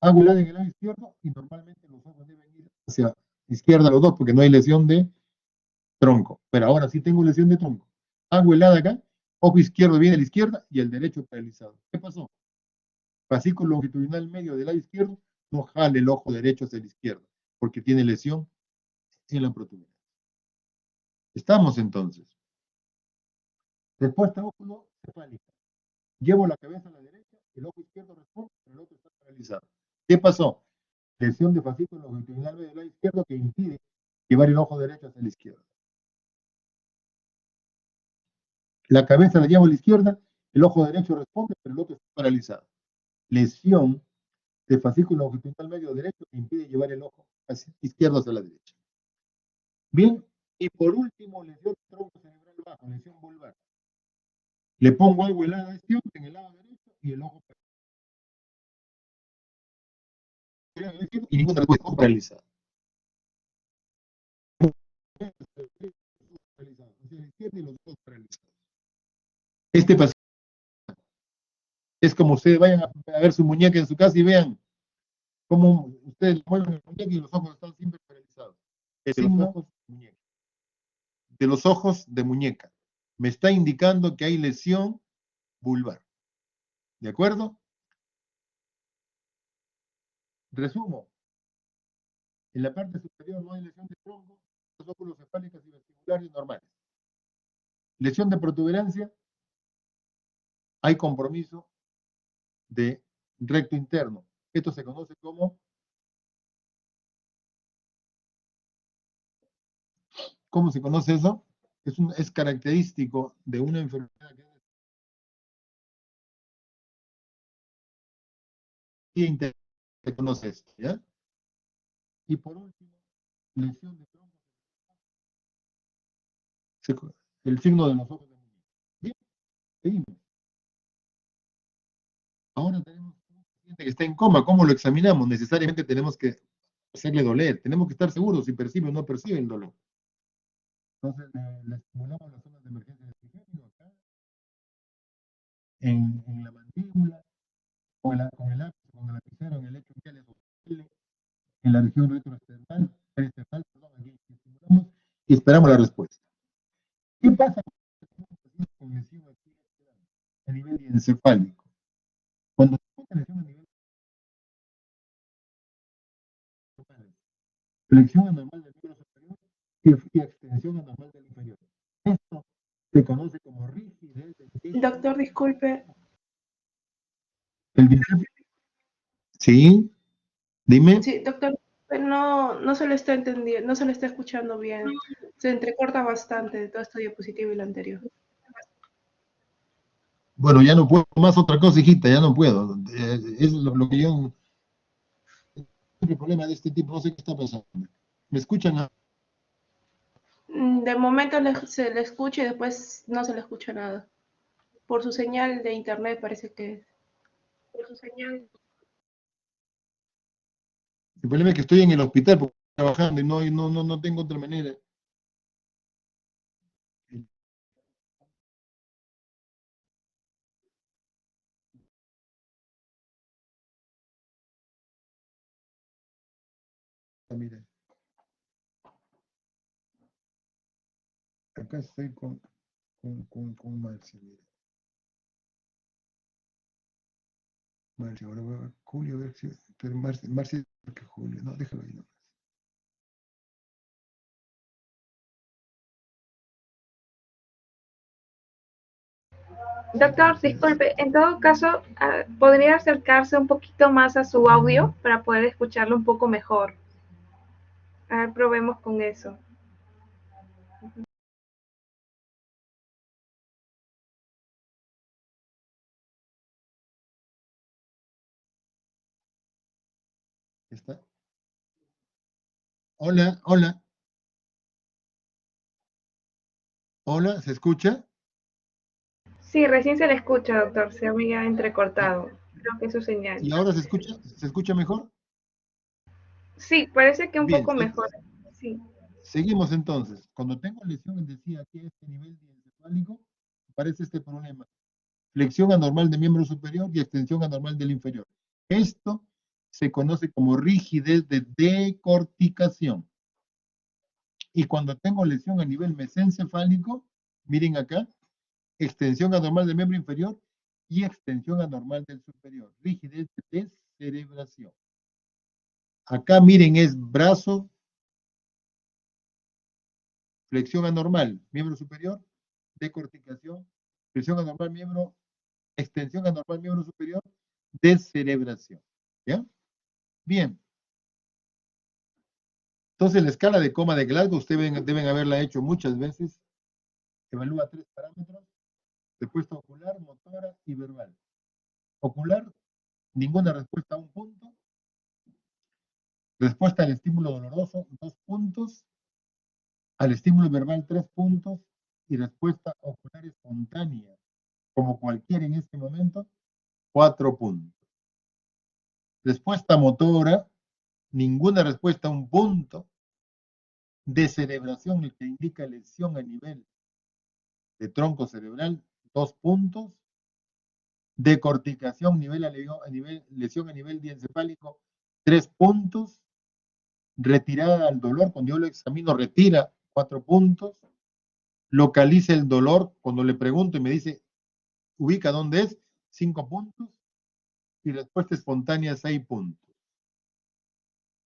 Hago helada en el lado izquierdo y normalmente los ojos deben ir hacia izquierda los dos porque no hay lesión de tronco. Pero ahora sí tengo lesión de tronco. Hago helada acá, ojo izquierdo viene a la izquierda y el derecho paralizado. ¿Qué pasó? Fascículo longitudinal medio del lado izquierdo no jale el ojo derecho hacia la izquierda porque tiene lesión en la protuberancia. Estamos entonces. Respuesta óculo cefálica. Llevo la cabeza a la derecha, el ojo izquierdo responde, pero el otro está paralizado. ¿Qué pasó? Lesión de fascículo longitudinal medio del lado izquierdo que impide llevar el ojo derecho hacia la izquierda. La cabeza la llevo a la izquierda, el ojo derecho responde, pero el otro está paralizado. Lesión de fascículo longitudinal medio derecho que impide llevar el ojo hacia izquierdo hacia la derecha. Bien, y por último, lesión de tronco cerebral bajo, lesión vulvar. Le pongo algo en el lado izquierdo, en el lado derecho, y el ojo y ninguna de las dos paralizada. Y los dos paralizados. Este paciente es como ustedes vayan a ver su muñeca en su casa y vean cómo ustedes mueven el muñeca y los ojos están siempre paralizados. El signo de los ojos de muñeca me está indicando que hay lesión vulvar. ¿De acuerdo? Resumo. En la parte superior no hay lesión de tronco, los óculos cefálicos y vestibulares normales. Lesión de protuberancia, hay compromiso de recto interno. Esto se conoce como, ¿cómo se conoce eso? Es característico de una enfermedad que se conoce esto, ¿ya? Y por último, lesión de tronco, el signo de los ojos de muñeca. Bien, seguimos. Ahora tenemos un paciente que está en coma. ¿Cómo lo examinamos? Necesariamente tenemos que hacerle doler. Tenemos que estar seguros si percibe o no percibe el dolor. Entonces, le estimulamos las zonas de emergencia del trigémino acá, en la mandíbula, con el lápiz, con el lapicero, en el lecho medial esofágico, en la región retroesternal, peristernal, perdón, aquí estimulamos y esperamos la respuesta. ¿Qué pasa con lesión aquí a nivel encefálico? Cuando tenemos lesión a nivel encefálico, flexión anormal del miembro superior y extensión anormal del inferior. Esto se conoce como rigidez del Doctor, disculpe. bíceps. Sí, dime. Sí, doctor, no, no se le está entendiendo, no se le está escuchando bien. Se entrecorta bastante de toda esta diapositiva y la anterior. Bueno, ya no puedo más otra cosa, hijita, ya no puedo. Es lo que yo. El problema de este tipo, no sé qué está pasando. ¿Me escuchan? De momento se le escucha y después no se le escucha nada. Por su señal de internet parece que... Por su señal. El problema es que estoy en el hospital porque estoy trabajando y no tengo otra manera. Mira, acá estoy con Marcia. Mira. Marcia, ahora voy a ver Julio, a ver si. Pero Marcia, porque Julio, no, déjalo ahí nomás. Sí, Doctor, disculpe, en todo caso, ¿podría acercarse un poquito más a su audio para poder escucharlo un poco mejor? A ver, probemos con eso. ¿Está? Hola, hola, hola, ¿se escucha? Sí, recién se le escucha, doctor, se había entrecortado. Creo que es su señal. ¿Y ahora se escucha? ¿Se escucha mejor? Sí, parece que un Bien, poco mejor. Sí. seguimos entonces. Cuando tengo lesión, decía aquí a este nivel encefálico, aparece este problema. Flexión anormal del miembro superior y extensión anormal del inferior. Esto se conoce como rigidez de decorticación. Y cuando tengo lesión a nivel mesencefálico, miren acá, extensión anormal del miembro inferior y extensión anormal del superior. Rigidez de descerebración. Acá miren, es brazo, flexión anormal, miembro superior, decorticación, flexión anormal, miembro, extensión anormal, miembro superior, descerebración. ¿Ya? Bien. Entonces, la escala de coma de Glasgow, ustedes deben haberla hecho muchas veces. Evalúa 3 parámetros. Respuesta ocular, motora y verbal. Ocular, ninguna respuesta a un punto. Respuesta al estímulo doloroso, 2 puntos. Al estímulo verbal, 3 puntos. Y respuesta ocular espontánea, como cualquiera en este momento, 4 puntos. Respuesta motora, ninguna respuesta a un punto. Descerebración, el que indica lesión a nivel de tronco cerebral, 2 puntos. Decorticación, lesión a nivel diencefálico, 3 puntos. Retirada al dolor, cuando yo lo examino, retira 4 puntos. Localiza el dolor, cuando le pregunto y me dice, ubica dónde es, 5 puntos. Y respuesta espontánea, 6 puntos.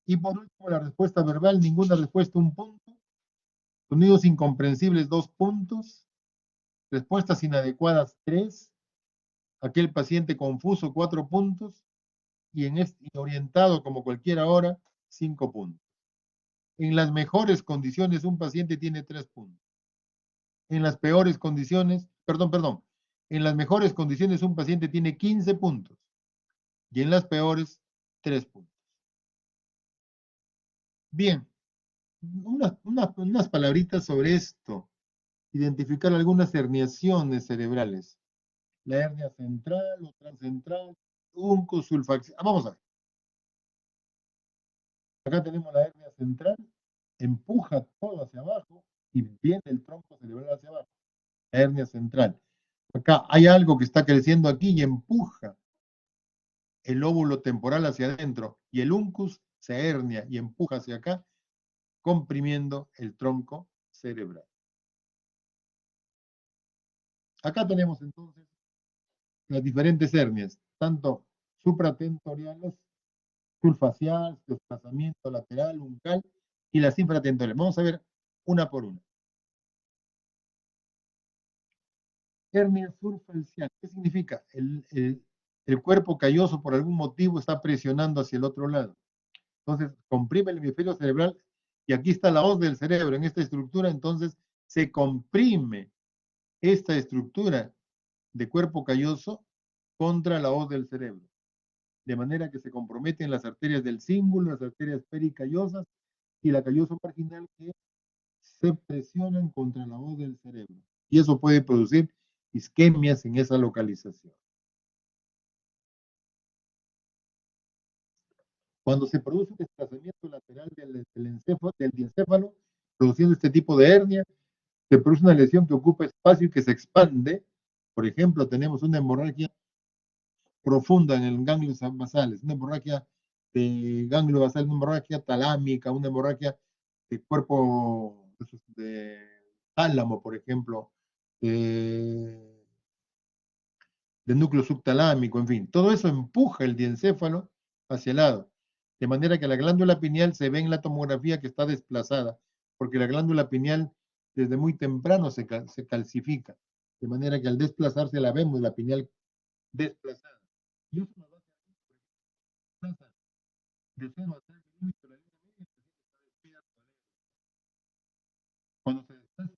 Y por último, la respuesta verbal, ninguna respuesta, 1 punto. Sonidos incomprensibles, 2 puntos. Respuestas inadecuadas, 3. Aquel paciente confuso, 4 puntos. Y orientado como cualquiera hora, 5 puntos. En las mejores condiciones, un paciente tiene 3 puntos. En las peores condiciones, perdón, en las mejores condiciones un paciente tiene 15 puntos y en las peores 3 puntos. Bien, unas palabritas sobre esto. Identificar algunas herniaciones cerebrales. La hernia central o transcentral, uncus, sulfax. Vamos a ver. Acá tenemos la hernia central, empuja todo hacia abajo y viene el tronco cerebral hacia abajo. La hernia central. Acá hay algo que está creciendo aquí y empuja el lóbulo temporal hacia adentro y el uncus se hernia y empuja hacia acá, comprimiendo el tronco cerebral. Acá tenemos entonces las diferentes hernias, tanto supratentoriales, surfacial, desplazamiento lateral, uncal y las infratentoriales. Vamos a ver una por una. Hernia surfacial, ¿qué significa? El cuerpo calloso por algún motivo está presionando hacia el otro lado. Entonces, comprime el hemisferio cerebral y aquí está la hoz del cerebro en esta estructura, entonces se comprime esta estructura de cuerpo calloso contra la hoz del cerebro, de manera que se comprometen las arterias del cíngulo, las arterias pericallosas y la calloso marginal que se presionan contra la hoz del cerebro. Y eso puede producir isquemias en esa localización. Cuando se produce un desplazamiento lateral del diencéfalo, produciendo este tipo de hernia, se produce una lesión que ocupa espacio y que se expande. Por ejemplo, tenemos una hemorragia profunda en el ganglio basales, una hemorragia de ganglio basal, una hemorragia talámica, una hemorragia de cuerpo de tálamo, por ejemplo, de núcleo subtalámico, en fin. Todo eso empuja el diencéfalo hacia el lado, de manera que la glándula pineal se ve en la tomografía que está desplazada, porque la glándula pineal desde muy temprano se calcifica, de manera que al desplazarse la vemos, la pineal desplazada. Y eso nos va a hacer de 0 a 3 milímetros la línea media, está despierto. Cuando se desplaza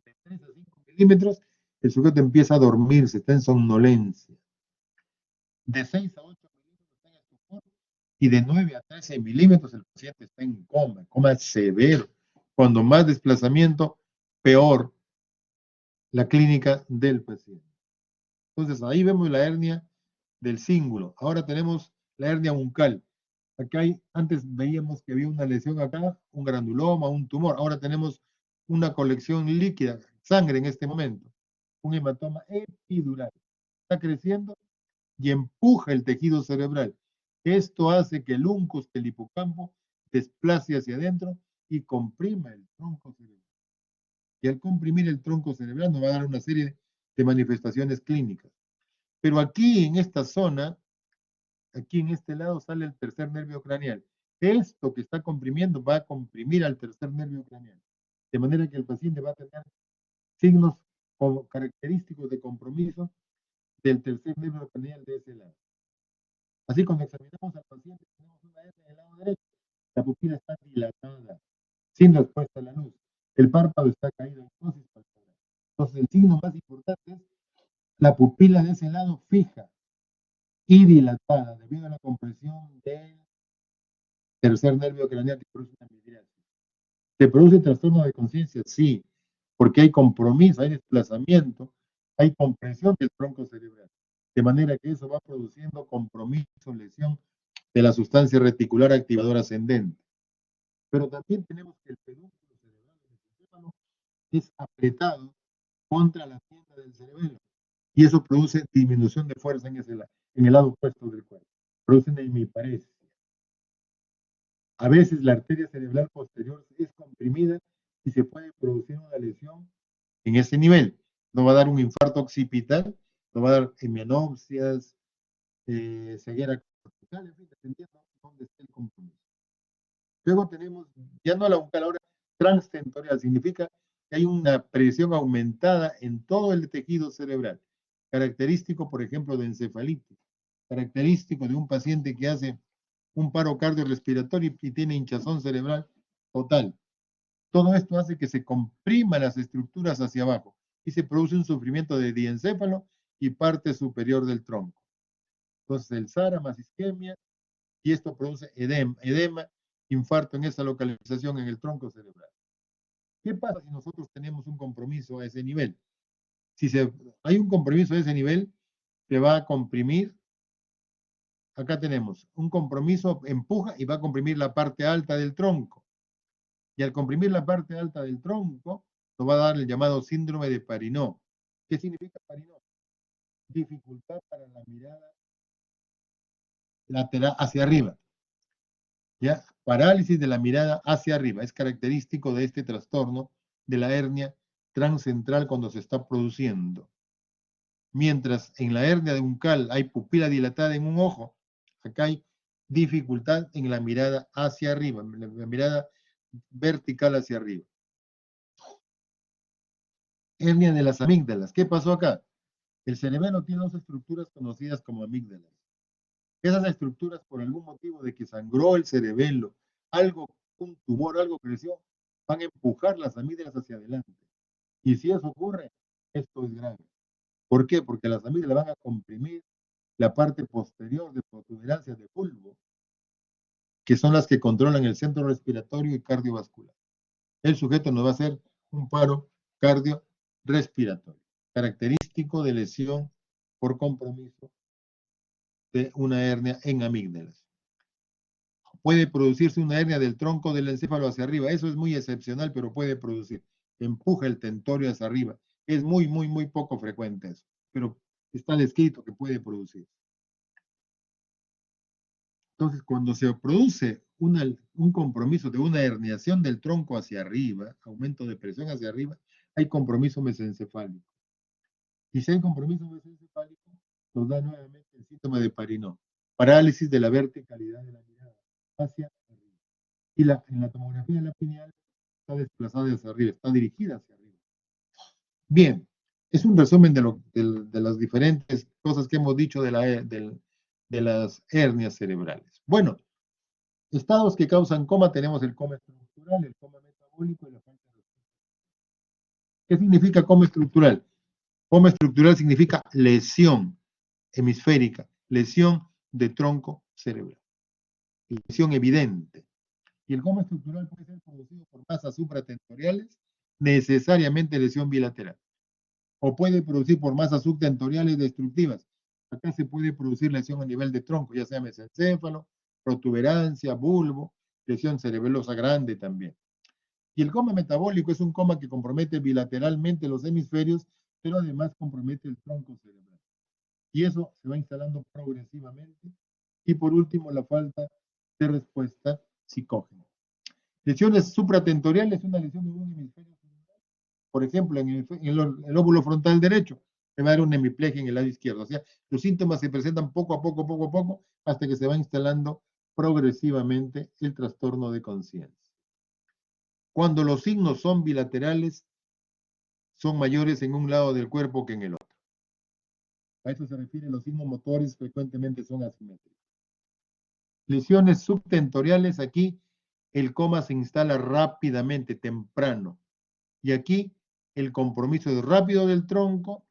de 3 a 5 milímetros, el sujeto empieza a dormirse, está en somnolencia. De 6 a 8 milímetros está en estupor y de 9 a 13 milímetros el paciente está en coma severo. Cuando más desplazamiento, peor la clínica del paciente. Entonces ahí vemos la hernia del cíngulo. Ahora tenemos la hernia uncal. Acá antes veíamos que había una lesión acá, un granuloma, un tumor. Ahora tenemos una colección líquida, sangre en este momento, un hematoma epidural. Está creciendo y empuja el tejido cerebral. Esto hace que el uncus del hipocampo desplace hacia adentro y comprima el tronco cerebral. Y al comprimir el tronco cerebral nos va a dar una serie de manifestaciones clínicas. Pero aquí en esta zona, aquí en este lado sale el tercer nervio craneal. Esto que está comprimiendo va a comprimir al tercer nervio craneal. De manera que el paciente va a tener signos como característicos de compromiso del tercer nervio craneal de ese lado. Así cuando examinamos al paciente, tenemos una hernia del lado derecho, la pupila está dilatada, sin respuesta a la luz. El párpado está caído en ptosis palpebral. Entonces el signo más importante es la pupila de ese lado fija y dilatada debido a la compresión del tercer nervio craneal que produce una midriasis. ¿Se produce trastorno de conciencia? Sí, porque hay compromiso, hay desplazamiento, hay compresión del tronco cerebral. De manera que eso va produciendo compromiso, lesión de la sustancia reticular activadora ascendente. Pero también tenemos que el pedúnculo cerebral del encéfalo es apretado contra la tienda del cerebelo y eso produce disminución de fuerza en el lado opuesto del cuerpo. Produce una hemiparesia. A veces la arteria cerebral posterior es comprimida y se puede producir una lesión en ese nivel. No va a dar un infarto occipital, no va a dar hemianopsias, ceguera cortical, en fin, dependiendo dónde esté el compromiso. Luego tenemos, ya no la uncal, ahora transtentorial, significa que hay una presión aumentada en todo el tejido cerebral, característico, por ejemplo, de encefalitis, característico de un paciente que hace un paro cardiorrespiratorio y tiene hinchazón cerebral total. Todo esto hace que se compriman las estructuras hacia abajo y se produce un sufrimiento de diencéfalo y parte superior del tronco. Entonces el SARA más isquemia y esto produce edema, infarto en esa localización en el tronco cerebral. ¿Qué pasa si nosotros tenemos un compromiso a ese nivel? Si hay un compromiso a ese nivel, se va a comprimir. Acá tenemos un compromiso, empuja y va a comprimir la parte alta del tronco. Y al comprimir la parte alta del tronco, nos va a dar el llamado síndrome de Parinot. ¿Qué significa Parinot? Dificultad para la mirada lateral hacia arriba. ¿Ya? Parálisis de la mirada hacia arriba. Es característico de este trastorno de la hernia transcentral cuando se está produciendo. Mientras en la hernia de uncal hay pupila dilatada en un ojo, acá hay dificultad en la mirada hacia arriba, la mirada vertical hacia arriba. Hernia de las amígdalas. ¿Qué pasó acá? El cerebelo tiene dos estructuras conocidas como amígdalas. Esas estructuras, por algún motivo de que sangró el cerebelo, algo, un tumor, algo creció, van a empujar las amígdalas hacia adelante. Y si eso ocurre, esto es grave. ¿Por qué? Porque las amígdalas van a comprimir la parte posterior de protuberancias de bulbo, que son las que controlan el centro respiratorio y cardiovascular. El sujeto nos va a hacer un paro cardiorrespiratorio, característico de lesión por compromiso de una hernia en amígdalas. Puede producirse una hernia del tronco del encéfalo hacia arriba. Eso es muy excepcional, pero puede producir. Empuja el tentorio hacia arriba. Es muy, muy, muy poco frecuente eso, pero está descrito que puede producir. Entonces, cuando se produce un compromiso de una herniación del tronco hacia arriba, aumento de presión hacia arriba, hay compromiso mesencefálico. Y si hay compromiso mesencefálico, nos da nuevamente el síntoma de Parinot, parálisis de la verticalidad de la mirada hacia arriba. Y en la tomografía de la pineal está desplazada hacia arriba, está dirigida hacia arriba. Bien, es un resumen de las diferentes cosas que hemos dicho de las hernias cerebrales. Bueno, estados que causan coma, tenemos el coma estructural, el coma metabólico y la falta de respuesta. ¿Qué significa coma estructural? Coma estructural significa lesión hemisférica, lesión de tronco cerebral, lesión evidente. Y el coma estructural puede ser producido por masas supratentoriales, necesariamente lesión bilateral. O puede producir por masas subtentoriales destructivas. Acá se puede producir lesión a nivel de tronco, ya sea mesencéfalo, protuberancia, bulbo, lesión cerebelosa grande también. Y el coma metabólico es un coma que compromete bilateralmente los hemisferios, pero además compromete el tronco cerebral. Y eso se va instalando progresivamente. Y por último, la falta de respuesta psicógena. Lesiones supratentoriales, una lesión de un hemisferio cerebral. Por ejemplo, en el lóbulo frontal derecho, se va a dar una hemiplegia en el lado izquierdo. O sea, los síntomas se presentan poco a poco, hasta que se va instalando progresivamente el trastorno de conciencia. Cuando los signos son bilaterales, son mayores en un lado del cuerpo que en el otro. A eso se refiere, los signos motores frecuentemente son asimétricos. Lesiones subtentoriales, aquí el coma se instala rápidamente, temprano. Y aquí el compromiso es rápido del tronco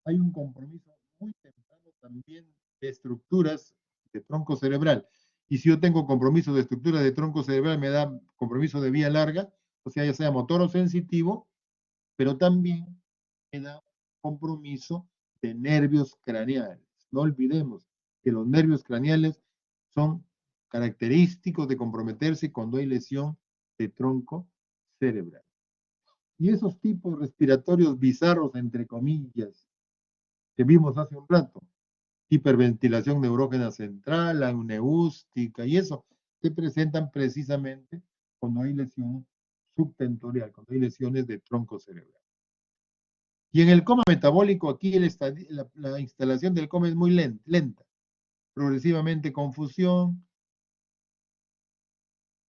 hay un compromiso muy temprano también de estructuras de tronco cerebral. Y si yo tengo compromiso de estructura de tronco cerebral, me da compromiso de vía larga, o sea, ya sea motor o sensitivo, pero también me da compromiso de nervios craneales. No olvidemos que los nervios craneales son característicos de comprometerse cuando hay lesión de tronco cerebral. Y esos tipos respiratorios bizarros, entre comillas, que vimos hace un rato, hiperventilación neurógena central, amneústica y eso, se presentan precisamente cuando hay lesión subtentorial, cuando hay lesiones de tronco cerebral. Y en el coma metabólico, aquí la instalación del coma es muy lenta, progresivamente confusión,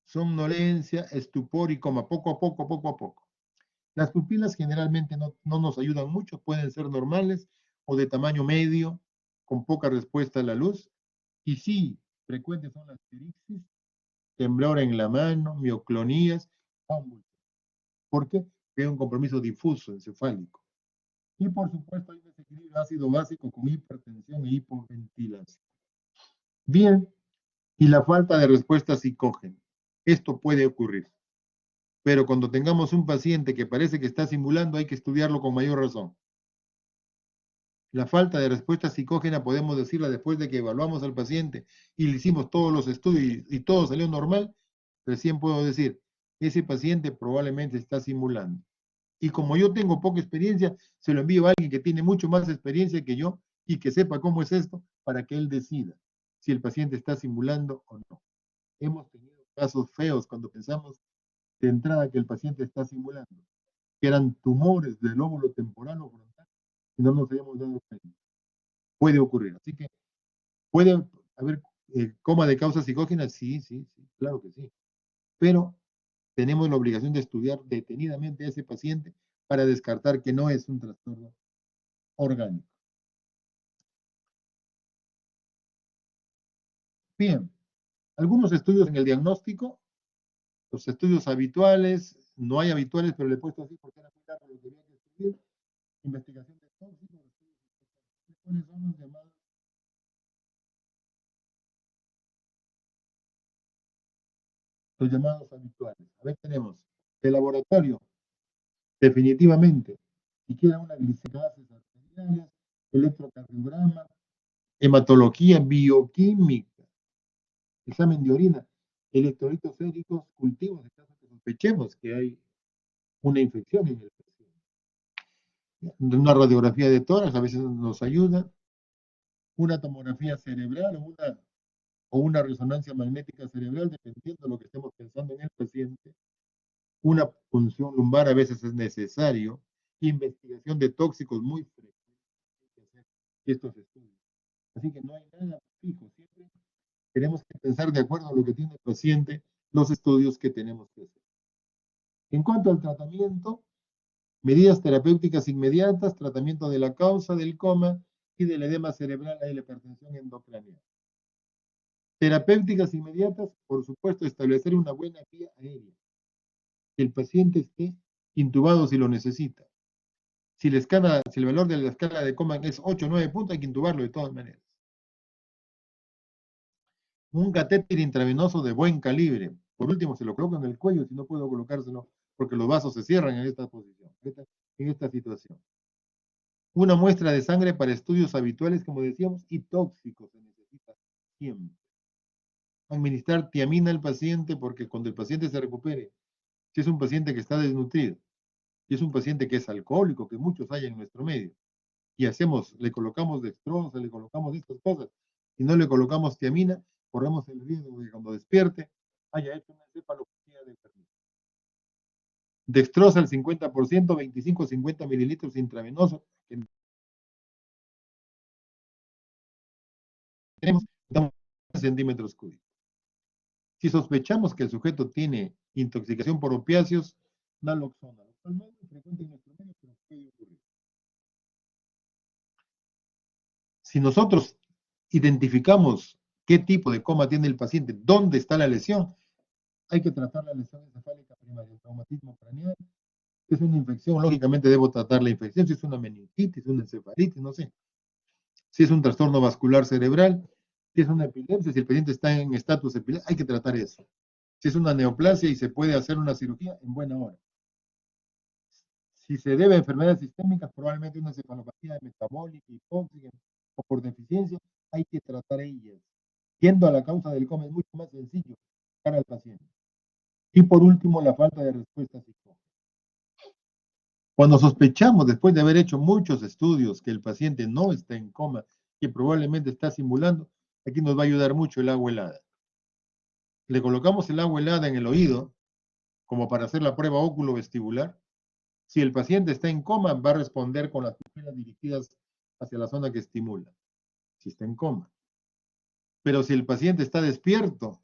somnolencia, estupor y coma, poco a poco, poco a poco. Las pupilas generalmente no nos ayudan mucho, pueden ser normales o de tamaño medio, con poca respuesta a la luz. Y sí, frecuentes son las pterixis, temblor en la mano, mioclonías, convulsiones. ¿Por qué? Porque hay un compromiso difuso encefálico. Y por supuesto hay un desequilibrio ácido básico con hipertensión e hipoventilación. Bien, y la falta de respuesta psicógena. Esto puede ocurrir. Pero cuando tengamos un paciente que parece que está simulando, hay que estudiarlo con mayor razón. La falta de respuesta psicógena podemos decirla después de que evaluamos al paciente y le hicimos todos los estudios y todo salió normal. Recién puedo decir, ese paciente probablemente está simulando. Y como yo tengo poca experiencia, se lo envío a alguien que tiene mucho más experiencia que yo y que sepa cómo es esto para que él decida si el paciente está simulando o no. Hemos tenido casos feos cuando pensamos de entrada que el paciente está simulando, que eran tumores del lóbulo temporal o frontal y no nos habíamos dado cuenta. Puede ocurrir. Así que puede haber coma de causa psicógena, sí, claro que sí. Pero tenemos la obligación de estudiar detenidamente a ese paciente para descartar que no es un trastorno orgánico. Bien, algunos estudios en el diagnóstico, los estudios habituales, no hay habituales, pero le he puesto así porque era muy largo lo que había que estudiar. Investigación de tóxicos, ¿cuáles son los llamados? Los llamados habituales. A ver, tenemos el laboratorio, definitivamente, siquiera una glicemias arteriales, electrocardiograma, hematología bioquímica, examen de orina, electrolitos séricos, cultivos de caso que sospechemos que hay una infección en el paciente. Una radiografía de tórax a veces nos ayuda, una tomografía cerebral o una resonancia magnética cerebral, dependiendo de lo que estemos pensando en el paciente. Una punción lumbar a veces es necesario, investigación de tóxicos muy frecuentes estos estudios. Así que no hay nada fijo, siempre tenemos que pensar de acuerdo a lo que tiene el paciente, los estudios que tenemos que hacer. En cuanto al tratamiento, medidas terapéuticas inmediatas, tratamiento de la causa del coma y del edema cerebral a la hipertensión endocraneal. Terapéuticas inmediatas, por supuesto, establecer una buena vía aérea. Que el paciente esté intubado si lo necesita. Si el valor de la escala de coma es 8 o 9 puntos, hay que intubarlo de todas maneras. Un catéter intravenoso de buen calibre. Por último, se lo coloco en el cuello si no puedo colocárselo porque los vasos se cierran en esta posición, en esta situación. Una muestra de sangre para estudios habituales, como decíamos, y tóxicos se necesita siempre. Administrar tiamina al paciente porque cuando el paciente se recupere, si es un paciente que está desnutrido, y es un paciente que es alcohólico, que muchos hay en nuestro medio, y le colocamos dextrosa, le colocamos estas cosas, y no le colocamos tiamina, corremos el riesgo de que cuando despierte haya hecho una encefalopatía de permiso. Dextrosa al 50%, 25-50 mililitros intravenoso, que tenemos 10 centímetros cúbicos. Si sospechamos que el sujeto tiene intoxicación por opiáceos, naloxona. No es muy frecuente en nuestro medio, pero puede ocurrir. Si nosotros identificamos qué tipo de coma tiene el paciente, dónde está la lesión, hay que tratar la lesión encefálica primaria, el traumatismo craneal, es una infección, lógicamente debo tratar la infección, si es una meningitis, una encefalitis, no sé. Si es un trastorno vascular cerebral, si es una epilepsia, si el paciente está en estatus epiléptico, hay que tratar eso. Si es una neoplasia y se puede hacer una cirugía, en buena hora. Si se debe a enfermedades sistémicas, probablemente una encefalopatía metabólica, hipóxica o por deficiencia, hay que tratar ellas. Yendo a la causa del coma es mucho más sencillo para el paciente. Y por último, la falta de respuesta psicológica. Cuando sospechamos, después de haber hecho muchos estudios, que el paciente no está en coma, que probablemente está simulando, aquí nos va a ayudar mucho el agua helada. Le colocamos el agua helada en el oído, como para hacer la prueba óculo-vestibular. Si el paciente está en coma, va a responder con las pupilas dirigidas hacia la zona que estimula, si está en coma. Pero si el paciente está despierto,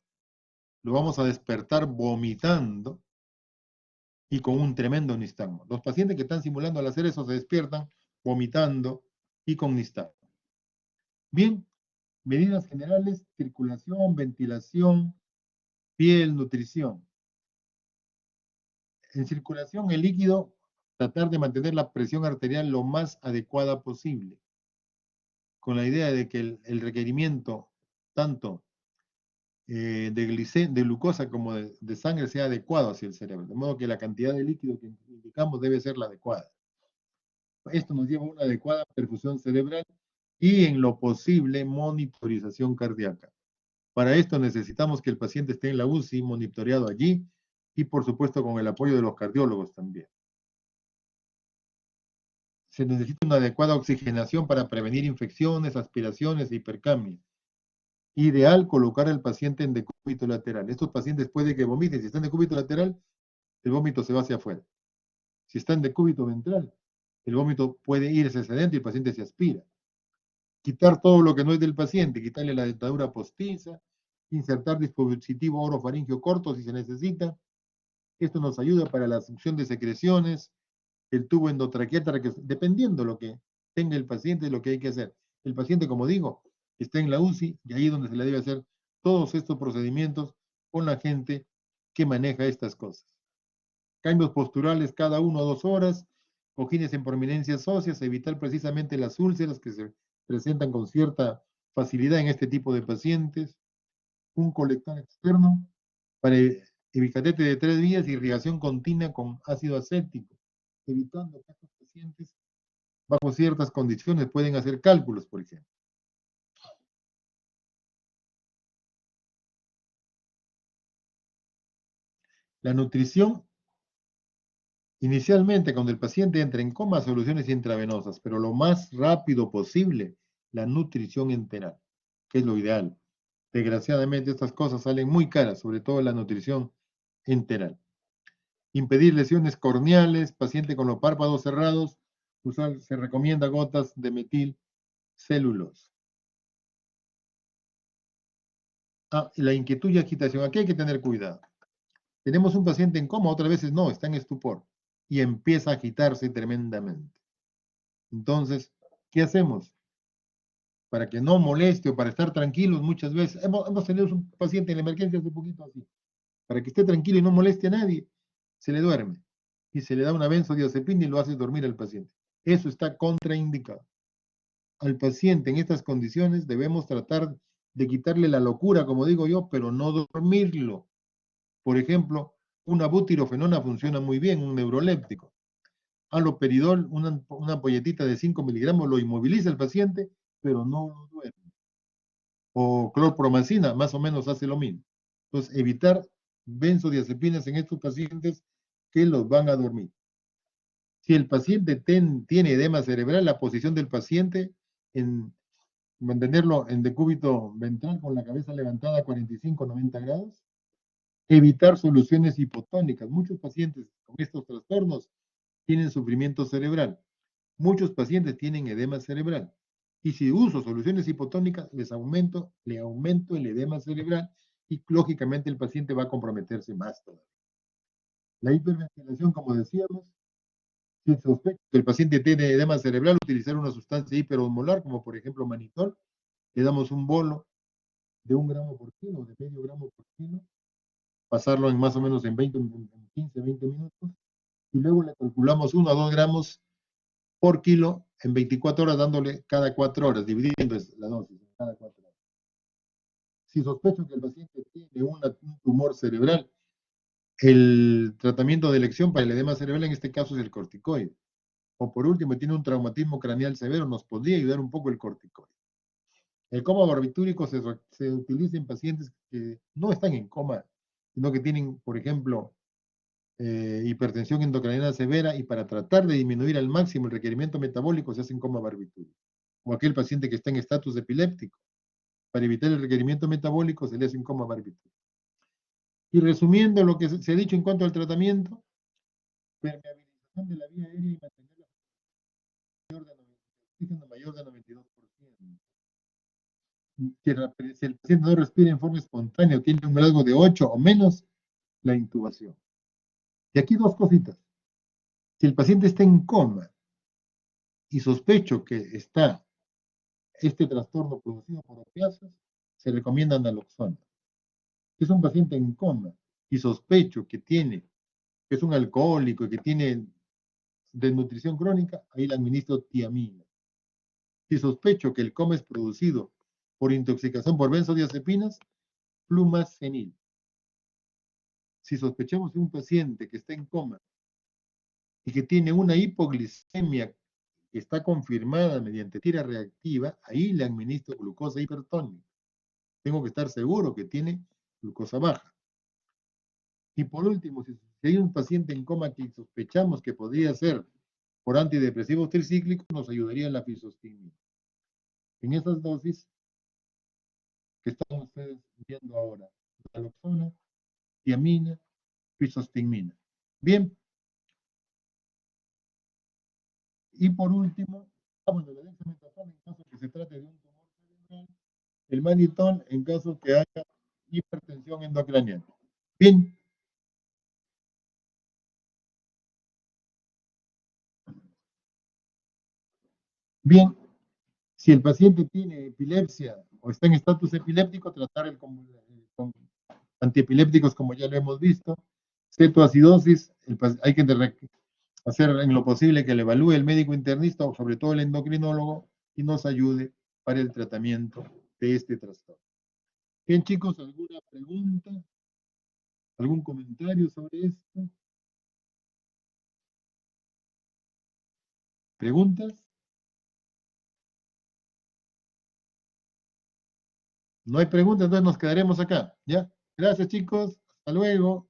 lo vamos a despertar vomitando y con un tremendo nistagmo. Los pacientes que están simulando al hacer eso se despiertan vomitando y con nistagmo. Bien, medidas generales: circulación, ventilación, piel, nutrición. En circulación, el líquido, tratar de mantener la presión arterial lo más adecuada posible, con la idea de que el requerimiento tanto de glucosa como de sangre sea adecuado hacia el cerebro, de modo que la cantidad de líquido que indicamos debe ser la adecuada. Esto nos lleva a una adecuada perfusión cerebral y, en lo posible, monitorización cardíaca. Para esto necesitamos que el paciente esté en la UCI, monitoreado allí, y por supuesto con el apoyo de los cardiólogos también. Se necesita una adecuada oxigenación para prevenir infecciones, aspiraciones e hipercamia. Ideal colocar al paciente en decúbito lateral. Estos pacientes puede que vomiten. Si están en decúbito lateral, el vómito se va hacia afuera. Si está en decúbito ventral, el vómito puede irse hacia adentro y el paciente se aspira. Quitar todo lo que no es del paciente, quitarle la dentadura postiza, insertar dispositivo orofaringeo corto si se necesita. Esto nos ayuda para la succión de secreciones, el tubo endotraqueal, dependiendo de lo que tenga el paciente, lo que hay que hacer. El paciente, como digo, está en la UCI y ahí es donde se le debe hacer todos estos procedimientos con la gente que maneja estas cosas. Cambios posturales cada 1 o 2 horas, cojines en prominencias óseas, evitar precisamente las úlceras que se presentan con cierta facilidad en este tipo de pacientes, un colector externo para ebicatete de 3 vías, irrigación continua con ácido acético, evitando que estos pacientes, bajo ciertas condiciones, pueden hacer cálculos, por ejemplo. La nutrición, inicialmente, cuando el paciente entra en coma, soluciones intravenosas, pero lo más rápido posible, la nutrición enteral, que es lo ideal. Desgraciadamente, estas cosas salen muy caras, sobre todo la nutrición enteral. Impedir lesiones corneales, paciente con los párpados cerrados, se recomienda gotas de metilcelulosa. La inquietud y agitación, aquí hay que tener cuidado. Tenemos un paciente en coma, otras veces no, está en estupor y empieza a agitarse tremendamente. Entonces, ¿qué hacemos? Para que no moleste o para estar tranquilos, muchas veces, hemos tenido un paciente en la emergencia hace poquito así, para que esté tranquilo y no moleste a nadie, se le duerme y se le da una benzodiazepina y lo hace dormir al paciente. Eso está contraindicado. Al paciente en estas condiciones debemos tratar de quitarle la locura, como digo yo, pero no dormirlo. Por ejemplo, una butirofenona funciona muy bien, un neuroléptico. Haloperidol, una ampolletita de 5 miligramos, lo inmoviliza el paciente, pero no lo duerme. O clorpromacina, más o menos hace lo mismo. Entonces, evitar benzodiazepinas en estos pacientes que los van a dormir. Si el paciente tiene edema cerebral, la posición del paciente en mantenerlo en decúbito ventral con la cabeza levantada a 45-90 grados. Evitar soluciones hipotónicas. Muchos pacientes con estos trastornos tienen sufrimiento cerebral. Muchos pacientes tienen edema cerebral. Y si uso soluciones hipotónicas, le aumento el edema cerebral y lógicamente el paciente va a comprometerse más todavía. La hiperventilación, como decíamos, si sospecha que el paciente tiene edema cerebral, utilizar una sustancia hiperosmolar, como por ejemplo manitol, le damos un bolo de 1 gramo por kilo, de medio gramo por kilo, pasarlo en más o menos en 15, 20 minutos, y luego le calculamos 1 a 2 gramos por kilo en 24 horas, dándole cada 4 horas, dividiendo la dosis cada 4 horas. Si sospecho que el paciente tiene un tumor cerebral, el tratamiento de elección para el edema cerebral en este caso es el corticoide. O por último, tiene un traumatismo craneal severo, nos podría ayudar un poco el corticoide. El coma barbitúrico se utiliza en pacientes que no están en coma, sino que tienen, por ejemplo, hipertensión endocrinal severa, y para tratar de disminuir al máximo el requerimiento metabólico se hace en coma barbitúrico. O aquel paciente que está en estatus epiléptico, para evitar el requerimiento metabólico se le hace en coma barbitúrico. Y resumiendo lo que se ha dicho en cuanto al tratamiento, permeabilización de la vía aérea y mantener la oxígeno mayor de 92%. Si el paciente no respira en forma espontánea o tiene un grado de 8 o menos, la intubación. Y aquí dos cositas. Si el paciente está en coma y sospecho que está este trastorno producido por opiáceos, se recomienda naloxona. Si es un paciente en coma y sospecho que es un alcohólico y que tiene desnutrición crónica, ahí le administro tiamina. Si sospecho que el coma es producido por intoxicación por benzodiazepinas, flumazenil. Si sospechamos de un paciente que está en coma y que tiene una hipoglicemia que está confirmada mediante tira reactiva, ahí le administro glucosa hipertónica. Tengo que estar seguro que tiene glucosa baja. Y por último, si hay un paciente en coma que sospechamos que podría ser por antidepresivos tricíclicos, nos ayudaría la fisostigmina. En esas dosis que están ustedes viendo ahora, naloxona, tiamina, fisostigmina. Bien. Y por último, bueno, la dexametasona en caso que se trate de un tumor cerebral, el manitol en caso que haya hipertensión endocraniana. Bien. Bien, si el paciente tiene epilepsia o está en estatus epiléptico, tratar con antiepilépticos como ya lo hemos visto. Cetoacidosis, hay que hacer en lo posible que le evalúe el médico internista o sobre todo el endocrinólogo y nos ayude para el tratamiento de este trastorno. Bien, chicos, ¿alguna pregunta? ¿Algún comentario sobre esto? ¿Preguntas? No hay preguntas, entonces nos quedaremos acá, ¿ya? Gracias, chicos. Hasta luego.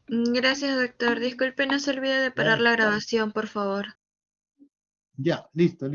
Gracias, doctor. Disculpe, no se olvide de parar la grabación, por favor. Ya, listo.